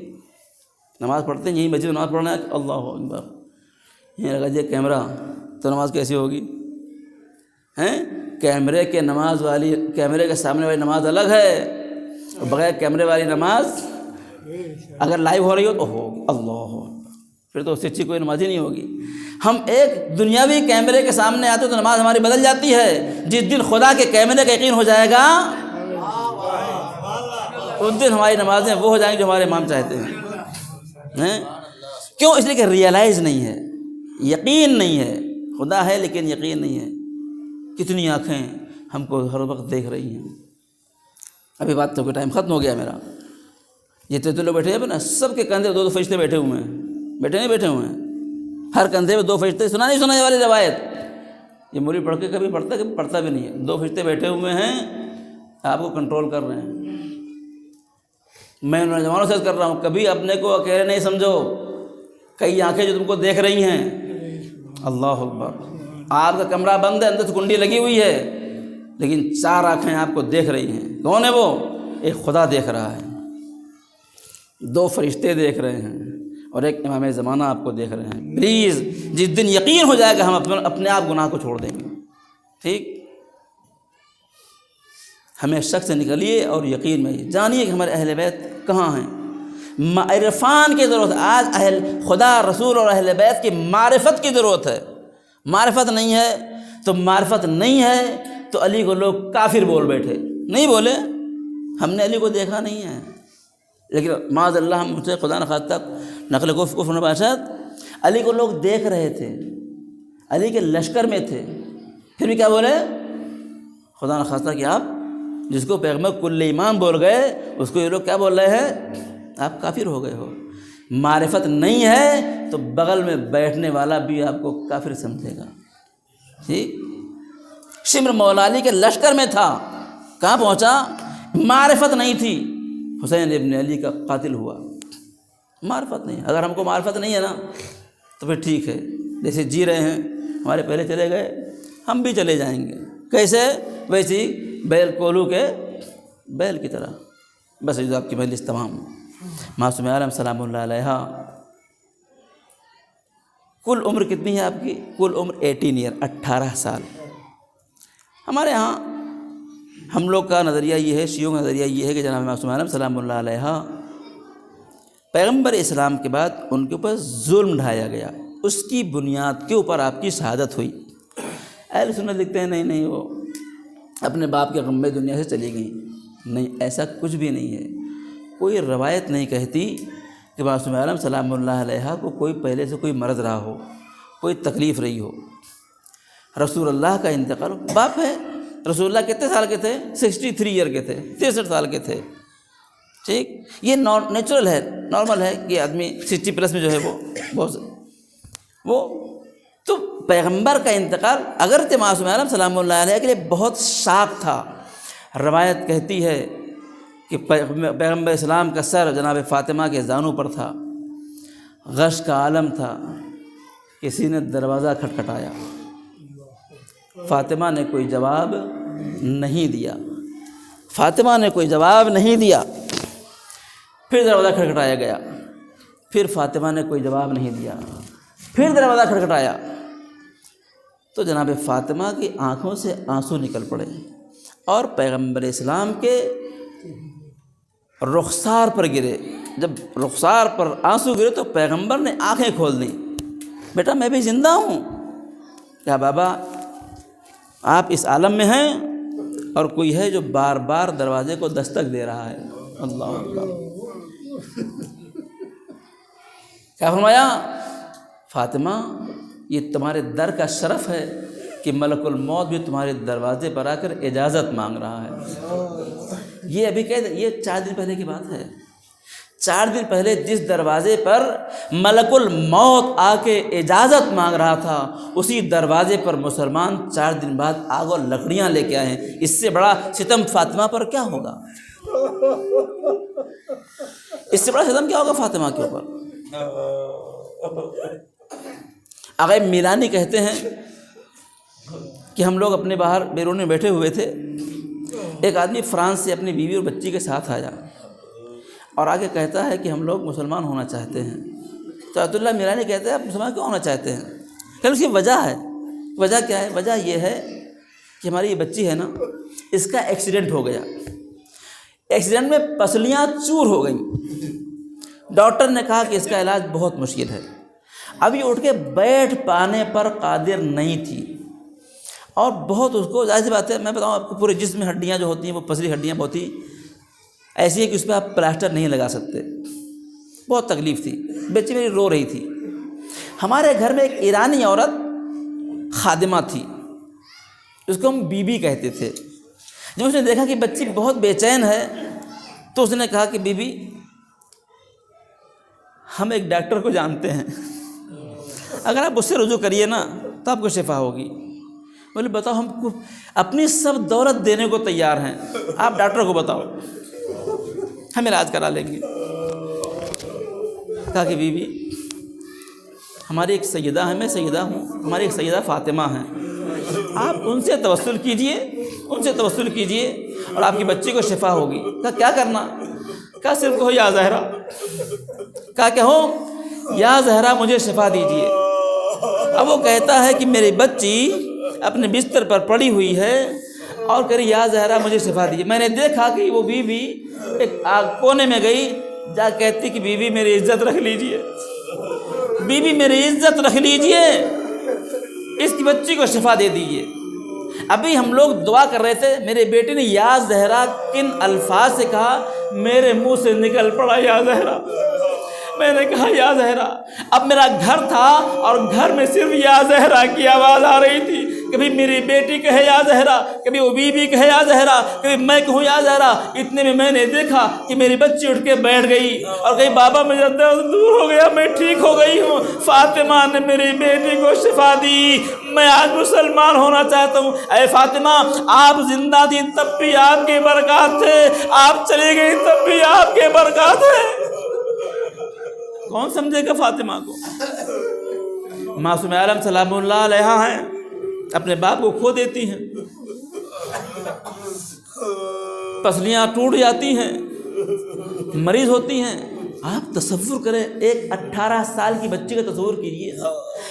نماز پڑھتے ہیں، یہیں مسجد میں نماز پڑھنا ہے، اللہ اکبر، یہیں لگا دیے کیمرہ، تو نماز کیسی ہوگی؟ ہیں؟ کیمرے کے سامنے والی نماز الگ ہے، اور بغیر کیمرے والی نماز اگر لائیو ہو رہی ہو تو ہوگی، اللہ، پھر تو اس سے اچھی کوئی نماز ہی نہیں ہوگی. ہم ایک دنیاوی کیمرے کے سامنے آتے تو نماز ہماری بدل جاتی ہے. جس دن خدا کے کیمرے کا یقین ہو جائے گا، اس دن ہماری نمازیں وہ ہو جائیں گی جو ہمارے امام چاہتے ہیں. کیوں؟ اس لیے کہ ریئلائز نہیں ہے، یقین نہیں ہے. خدا ہے لیکن یقین نہیں ہے. کتنی آنکھیں ہم کو ہر وقت دیکھ رہی ہیں. ابھی بات تو ٹائم ختم ہو گیا میرا. یہ تو لوگ بیٹھے ہیں نا، سب کے کندھے 2 فرشتے بیٹھے ہوئے ہیں، بیٹھے ہوئے ہیں. ہر کندھے پہ 2 فرشتے. سنا نہیں سنا یہ والی روایت؟ یہ مولوی پڑھ کے کبھی پڑھتا بھی نہیں ہے. 2 فرشتے بیٹھے ہوئے ہیں، آپ کو کنٹرول کر رہے ہیں. میں نوجوانوں سے کر رہا ہوں، کبھی اپنے کو اکیلے نہیں سمجھو. کئی آنکھیں جو تم کو دیکھ رہی ہیں. اللہ اکبر. آپ کا کمرہ بند ہے، اندر سے کنڈی لگی ہوئی ہے، لیکن 4 آنکھیں آپ کو دیکھ رہی ہیں. کون ہے وہ؟ ایک خدا دیکھ رہا ہے، 2 فرشتے دیکھ رہے ہیں، اور ایک امام زمانہ آپ کو دیکھ رہے ہیں. پلیز جس دن یقین ہو جائے گا، ہم اپنے آپ گناہ کو چھوڑ دیں گے. ٹھیک؟ ہمیں شک سے نکلیے اور یقین میں جانیے کہ ہمارے اہل بیت کہاں ہیں. عرفان کی ضرورت ہے. آج خدا، رسول اور اہل بیت کی معرفت کی ضرورت ہے. معرفت نہیں ہے تو معرفت نہیں ہے، تو علی کو لوگ کافر بول بیٹھے، نہیں بولے، ہم نے علی کو دیکھا نہیں ہے، لیکن معاذ اللہ ہم سے خدا نخواستہ نقل کفر نہ باشد، علی کو لوگ دیکھ رہے تھے، علی کے لشکر میں تھے، پھر بھی کیا بولے؟ خدا نخواستہ کہ آپ جس کو پیغمبر کل ایمان بول گئے اس کو یہ لوگ کیا بول رہے ہیں؟ آپ کافر ہو گئے ہو۔ معرفت نہیں ہے تو بغل میں بیٹھنے والا بھی آپ کو کافر سمجھے گا۔ ٹھیک، شمر مولا علی کے لشکر میں تھا، کہاں پہنچا؟ معرفت نہیں تھی، حسین ابن علی کا قاتل ہوا، معرفت نہیں۔ اگر ہم کو معرفت نہیں ہے نا تو پھر ٹھیک ہے، جیسے جی رہے ہیں، ہمارے پہلے چلے گئے ہم بھی چلے جائیں گے، کیسے؟ ویسی بیل کولو کے بیل کی طرح۔ بس یہ آپ کی مجلس تمام۔ معصوم عالم سلام اللہ علیہ، کل عمر کتنی ہے آپ کی؟ کل عمر 18 ایئر، 18 سال۔ ہمارے ہاں ہم لوگ کا نظریہ یہ ہے، شیعوں کا نظریہ یہ ہے کہ جناب معصوم عالم سلام اللہ علیہ پیغمبر اسلام کے بعد ان کے اوپر ظلم ڈھایا گیا، اس کی بنیاد کے اوپر آپ کی شہادت ہوئی۔ اہل سنت لکھتے ہیں نہیں وہ اپنے باپ کے غم میں دنیا سے چلی گئیں، نہیں، ایسا کچھ بھی نہیں ہے۔ کوئی روایت نہیں کہتی کہ معصوم عالم سلام اللہ علیہ کو کوئی پہلے سے کوئی مرض رہا ہو، کوئی تکلیف رہی ہو۔ رسول اللہ کا انتقال، باپ ہے رسول اللہ کتنے سال کے تھے؟ 63 ایئر کے تھے، 63 سال کے تھے۔ ٹھیک، یہ نیچرل ہے، نارمل ہے کہ آدمی 60 پلس میں جو ہے وہ بہت وہ تو پیغمبر کا انتقال اگرچہ معصوم عالم سلام اللہ علیہ کے لیے بہت شاق تھا۔ روایت کہتی ہے کہ پیغمبر اسلام کا سر جناب فاطمہ کے زانوں پر تھا، غش کا عالم تھا، کسی نے دروازہ کھٹکھٹایا، فاطمہ نے کوئی جواب نہیں دیا، فاطمہ نے کوئی جواب نہیں دیا، پھر دروازہ کھٹکھٹایا گیا، پھر فاطمہ نے کوئی جواب نہیں دیا، پھر دروازہ کھٹکھٹایا تو جناب فاطمہ کی آنکھوں سے آنسو نکل پڑے اور پیغمبر اسلام کے رخسار پر گرے۔ جب رخسار پر آنسو گرے تو پیغمبر نے آنکھیں کھول دیں، بیٹا میں بھی زندہ ہوں۔ کیا بابا آپ اس عالم میں ہیں اور کوئی ہے جو بار بار دروازے کو دستک دے رہا ہے۔ اللہ اللہ، کیا فرمایا؟ فاطمہ یہ تمہارے در کا شرف ہے کہ ملک الموت بھی تمہارے دروازے پر آ کر اجازت مانگ رہا ہے۔ یہ ابھی یہ 4 دن پہلے کی بات ہے۔ 4 دن پہلے جس دروازے پر ملک الموت آ کے اجازت مانگ رہا تھا، اسی دروازے پر مسلمان 4 دن بعد آگ اور لکڑیاں لے کے آئے ہیں۔ اس سے بڑا ستم فاطمہ پر کیا ہوگا؟ اس سے بڑا ستم کیا ہوگا فاطمہ کے اوپر؟ آغا میلانی کہتے ہیں کہ ہم لوگ اپنے باہر بیرون میں بیٹھے ہوئے تھے، ایک آدمی فرانس سے اپنی بیوی اور بچی کے ساتھ آیا اور آگے کہتا ہے کہ ہم لوگ مسلمان ہونا چاہتے ہیں۔ تو عبد اللہ میلانی کہتے ہیں آپ مسلمان کیوں ہونا چاہتے ہیں؟ کہ اس کی وجہ ہے۔ وجہ کیا ہے؟ وجہ یہ ہے کہ ہماری یہ بچی ہے نا، اس کا ایکسیڈنٹ ہو گیا، ایکسیڈنٹ میں پسلیاں چور ہو گئیں، ڈاکٹر نے کہا کہ اس کا علاج بہت مشکل ہے، اب یہ اٹھ کے بیٹھ پانے پر قادر نہیں تھی اور بہت اس کو، ظاہر سی بات ہے میں بتاؤں آپ کو، پورے جسم میں ہڈیاں جو ہوتی ہیں وہ پسلی ہڈیاں بہت ہی ایسی ہے کہ اس پہ آپ پلاسٹر نہیں لگا سکتے، بہت تکلیف تھی، بچی میری رو رہی تھی۔ ہمارے گھر میں ایک ایرانی عورت خادمہ تھی، اس کو ہم بی بی کہتے تھے۔ جب اس نے دیکھا کہ بچی بہت بے چین ہے تو اس نے کہا کہ بی بی ہم ایک ڈاکٹر کو جانتے ہیں، اگر آپ اس سے رجوع کریے نا تو آپ کو شفا ہوگی۔ بولے بتاؤ، ہم کو اپنی سب دولت دینے کو تیار ہیں، آپ ڈاکٹر کو بتاؤ، ہم علاج کرا لیں گے۔ کہا کہ بی بی ہماری ایک سیدہ ہے، میں سیدہ ہوں، ہماری ایک سیدہ فاطمہ ہیں، آپ ان سے توسل کیجئے، ان سے توسل کیجئے اور آپ کی بچی کو شفا ہوگی۔ کہا کیا کرنا؟ کہا صرف کہو یا زہرا، کہا کہو یا زہرا مجھے شفا دیجئے۔ اب وہ کہتا ہے کہ میری بچی اپنے بستر پر پڑی ہوئی ہے اور کہہ رہی یا زہرا مجھے شفا دیجئے۔ میں نے دیکھا کہ وہ بی بی ایک کونے میں گئی، جا کہتی کہ بی بی میری عزت رکھ لیجئے، بی بی میری عزت رکھ لیجئے، اس کی بچی کو شفا دے دیجئے۔ ابھی ہم لوگ دعا کر رہے تھے، میرے بیٹے نے یا زہرا کن الفاظ سے کہا، میرے منہ سے نکل پڑا یا زہرا۔ میں نے کہا یا زہرا۔ اب میرا گھر تھا اور گھر میں صرف یا زہرا کی آواز آ رہی تھی، کبھی میری بیٹی کہے یا زہرا، کبھی وہ بیوی کہے یا زہرا، کبھی میں کہوں یا زہرا۔ اتنے میں نے دیکھا کہ میری بچی اٹھ کے بیٹھ گئی اور کہیں بابا میرا درد دور ہو گیا، میں ٹھیک ہو گئی ہوں۔ فاطمہ نے میری بیٹی کو شفا دی۔ میں آج مسلمان ہونا چاہتا ہوں۔ اے فاطمہ، آپ زندہ تھی تب بھی آپ کے برکات تھے، آپ چلی گئی تب بھی آپ کے برکات ہیں۔ کون سمجھے گا فاطمہ کو؟ معصوم عالم سلام اللہ علیہ ہیں، اپنے باپ کو کھو دیتی ہیں، پسلیاں ٹوٹ جاتی ہیں، مریض ہوتی ہیں۔ آپ تصور کریں، ایک 18 سال کی بچی کا تصور کیجیے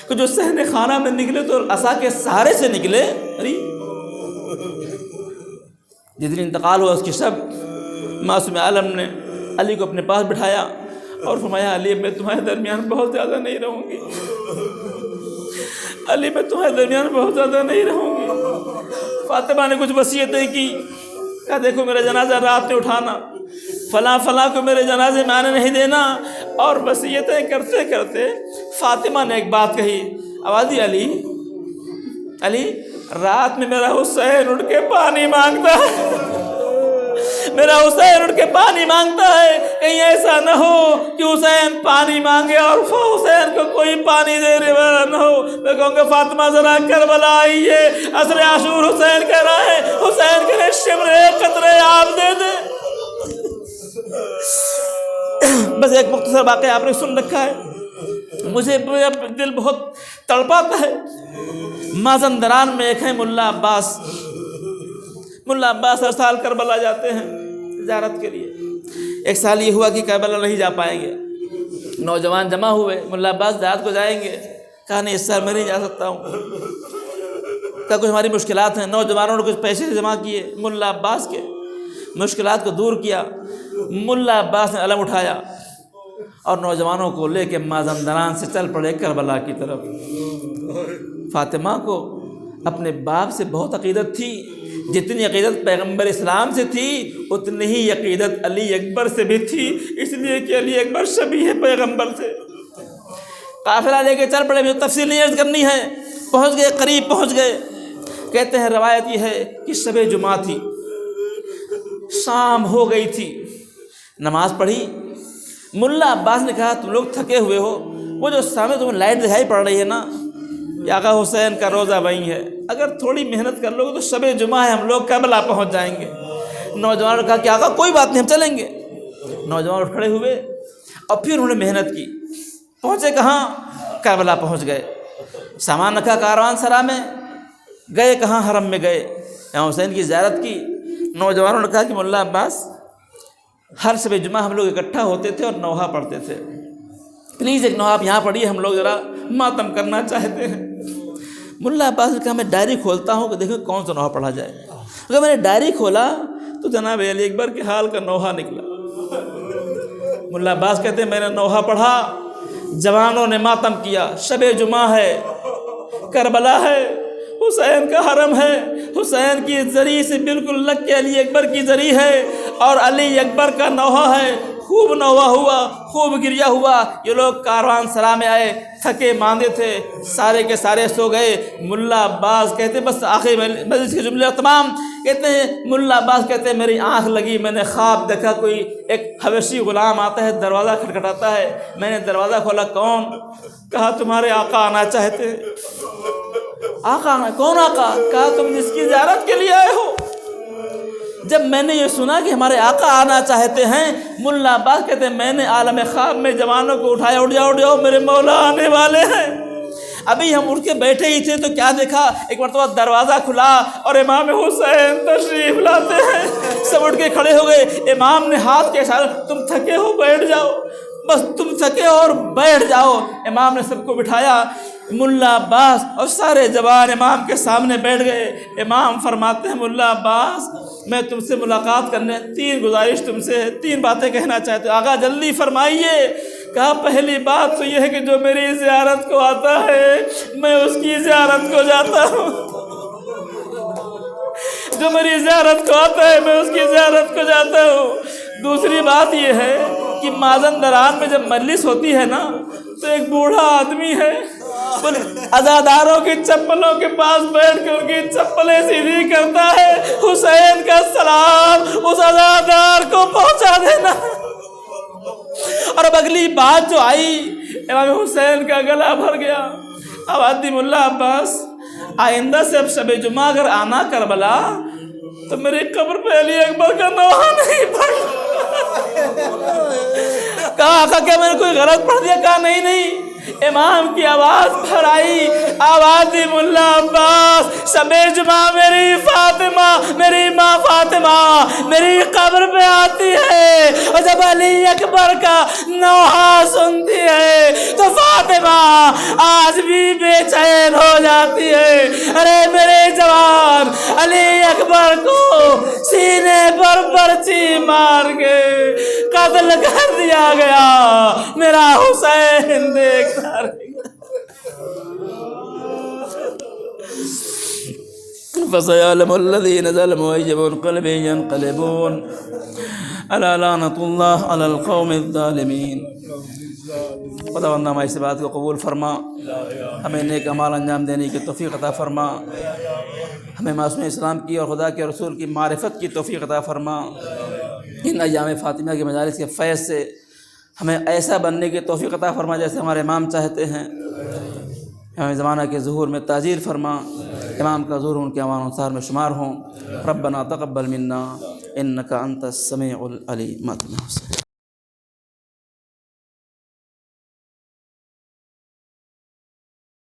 کہ جو صحن خانہ میں نکلے تو عصا کے سہارے سے نکلے۔ جس دن انتقال ہوا اس کی شب معصوم عالم نے علی کو اپنے پاس بٹھایا اور فرمایا، علی میں تمہارے درمیان بہت زیادہ نہیں رہوں گی، علی میں تمہارے درمیان بہت زیادہ نہیں رہوں گی۔ فاطمہ نے کچھ وصیتیں کی، کہا دیکھو میرا جنازہ رات میں اٹھانا، فلاں فلاں کو میرے جنازے میں آنے نہیں دینا، اور وصیتیں کرتے کرتے فاطمہ نے ایک بات کہی، آواز دی، علی علی رات میں میرا حسین اٹھ کے پانی مانگتا ہے، میرا حسین اٹھ کے پانی مانگتا ہے، کہیں ایسا نہ ہو کہ حسین پانی مانگے اور حسین کو کوئی پانی دینے والا نہ ہو۔ میں کہوں گا فاطمہ ذرا کربلا آئیے، عصر عاشور حسین کہہ رہا ہے، حسین کے لیے شمر ایک قطرے آپ دے دیں۔ بس ایک مختصر واقعہ آپ نے سن رکھا ہے، مجھے دل بہت تڑپاتا ہے۔ مازندران میں ایک ہے ملا عباس، ملا عباس ہر سال کربلا جاتے ہیں زیارت کے لیے۔ ایک سال یہ ہوا کہ کربلا نہیں جا پائیں گے، نوجوان جمع ہوئے، ملا عباس زیارت کو جائیں گے، کہا نہیں اس سال میں نہیں جا سکتا ہوں، کہا کچھ ہماری مشکلات ہیں۔ نوجوانوں نے کچھ پیسے جمع کیے، ملا عباس کے مشکلات کو دور کیا۔ ملا عباس نے علم اٹھایا اور نوجوانوں کو لے کے مازندران سے چل پڑے کربلا کی طرف۔ فاطمہ کو اپنے باپ سے بہت عقیدت تھی، جتنی عقیدت پیغمبر اسلام سے تھی اتنی ہی عقیدت علی اکبر سے بھی تھی، اس لیے کہ علی اکبر شبیہ پیغمبر سے۔ قافلہ لے کے چل پڑے، مجھے تفصیل نہیں عرض کرنی ہے، پہنچ گئے، قریب پہنچ گئے۔ کہتے ہیں روایت یہ ہے کہ شب جمعہ تھی، شام ہو گئی تھی، نماز پڑھی۔ ملا عباس نے کہا تم لوگ تھکے ہوئے ہو، وہ جو سامنے تمہیں لائٹ دکھائی پڑ رہی ہے نا، یہ آقا حسین کا روزہ وہیں ہے، اگر تھوڑی محنت کر لو گے تو شب جمعہ ہے، ہم لوگ کربلا پہنچ جائیں گے۔ نوجوانوں نے کہا کہ آقا کوئی بات نہیں، ہم چلیں گے۔ نوجوان کھڑے ہوئے اور پھر انہوں نے محنت کی، پہنچے کہاں؟ کربلا پہنچ گئے۔ سامان رکھا کاروان سرا میں، گئے کہاں؟ حرم میں گئے، امام حسین کی زیارت کی۔ نوجوانوں نے کہا کہ ملا عباس ہر شب جمعہ ہم لوگ اکٹھا ہوتے تھے اور نوحہ پڑھتے تھے، پلیز ایک نوحہ آپ یہاں پڑھیے، ہم لوگ ذرا ماتم کرنا چاہتے ہیں۔ ملا عباس نے کہا میں ڈائری کھولتا ہوں کہ دیکھو کون سا نوحہ پڑھا جائے۔ اگر میں نے ڈائری کھولا تو جناب علی اکبر کے حال کا نوحہ نکلا۔ ملا عباس کہتے ہیں میں نے نوحہ پڑھا، جوانوں نے ماتم کیا، شب جمعہ ہے، کربلا ہے، حسین کا حرم ہے، حسین کی زری سے بالکل لگ کے علی اکبر کی زری ہے اور علی اکبر کا نوحہ ہے۔ خوب نوحہ ہوا، خوب گریا ہوا۔ یہ لوگ کاروان سرا میں آئے، تھکے ماندے تھے، سارے کے سارے سو گئے۔ ملا عباس کہتے بس آخری مجلس کے جملے تمام، کہتے ہیں ملا عباس کہتے ہیں میری آنکھ لگی، میں نے خواب دیکھا کوئی ایک حبشی غلام آتا ہے، دروازہ کھٹکھٹاتا ہے، میں نے دروازہ کھولا، کون؟ کہا تمہارے آقا آنا چاہتے ہیں۔ آقا؟ کون آقا؟ کہا تم جس کی زیارت کے لیے آئے ہو۔ جب میں نے یہ سنا کہ ہمارے آقا آنا چاہتے ہیں، ملا عباس کہتے ہیں میں نے عالم خواب میں جوانوں کو اٹھایا، اٹھ جاؤ اٹھ جاؤ، میرے مولا آنے والے ہیں۔ ابھی ہم اٹھ کے بیٹھے ہی تھے تو کیا دیکھا، ایک مرتبہ دروازہ کھلا اور امام حسین تشریف لاتے ہیں۔ سب اٹھ کے کھڑے ہو گئے، امام نے ہاتھ کے اشارے، تم تھکے ہو بیٹھ جاؤ، بس تم تھکے ہو اور بیٹھ جاؤ۔ امام نے سب کو بٹھایا، ملا عباس اور سارے جوان امام کے سامنے بیٹھ گئے۔ امام فرماتے ہیں ملا عباس میں تم سے ملاقات کرنے، 3 گزارش تم سے ہے، 3 باتیں کہنا چاہتے ہو۔ آقا جلدی فرمائیے۔ کہا پہلی بات تو یہ ہے کہ جو میری زیارت کو آتا ہے میں اس کی زیارت کو جاتا ہوں۔ جو میری زیارت کو آتا ہے میں اس کی زیارت کو جاتا ہوں۔ دوسری بات یہ ہے کہ مازندران میں جب مجلس ہوتی ہے نا تو ایک بوڑھا آدمی ہے عزاداروں کی چپلوں کے پاس بیٹھ کے ان کی چپلیں سیدھی کرتا ہے، حسین کا سلام اس عزادار کو پہنچا دینا۔ اور اب اگلی بات جو آئی، امام حسین کا گلا بھر گیا۔ اب عدی ملا عباس آئندہ سے اب شب جمعہ اگر آنا کربلا تو میری قبر پہ علی اکبر کا نوحہ نہیں پڑھنا۔ کہا آقا کیا میں نے کوئی غلط پڑھ دیا؟ کہا نہیں، امام کی آواز پھر آئی، آواز ملا عباس شب جمعہ میری فاطمہ، میری ماں فاطمہ میری قبر پہ آتی ہے، اور جب علی اکبر کا نوحہ سنتی ہے تو فاطمہ آج بھی بے چین ہو جاتی ہے۔ ارے میرے جوان، علی اکبر کو سینے پر برچی مار کے قتل کر دیا گیا، میرا حسین دیکھتا رہے گا۔ فَسَيَعْلَمُ الَّذِينَ ظَلَمُوا أَيَّ مُنقَلِبٍ يَنقَلِبُونَ أَلَا لَعْنَةُ اللَّهِ عَلَى الْقَوْمِ الظَّالِمِينَ۔ خداوند ہماری اس بات کو قبول فرما، ہمیں نیک اعمال انجام دینے کی توفیق عطا فرما، ہمیں معصوم اسلام کی اور خدا کے رسول کی معرفت کی توفیق عطا فرما۔ ان ایام فاطمہ کے مجالس کے فیض سے ہمیں ایسا بننے کی توفیق عطا فرما جیسے ہمارے امام چاہتے ہیں۔ ہمیں زمانہ کے ظہور میں تاجیر فرما، امام کا ظہور ان کے اعوان انصار میں شمار ہوں۔ ربنا تقبل منا انک انت السمیع العلیم۔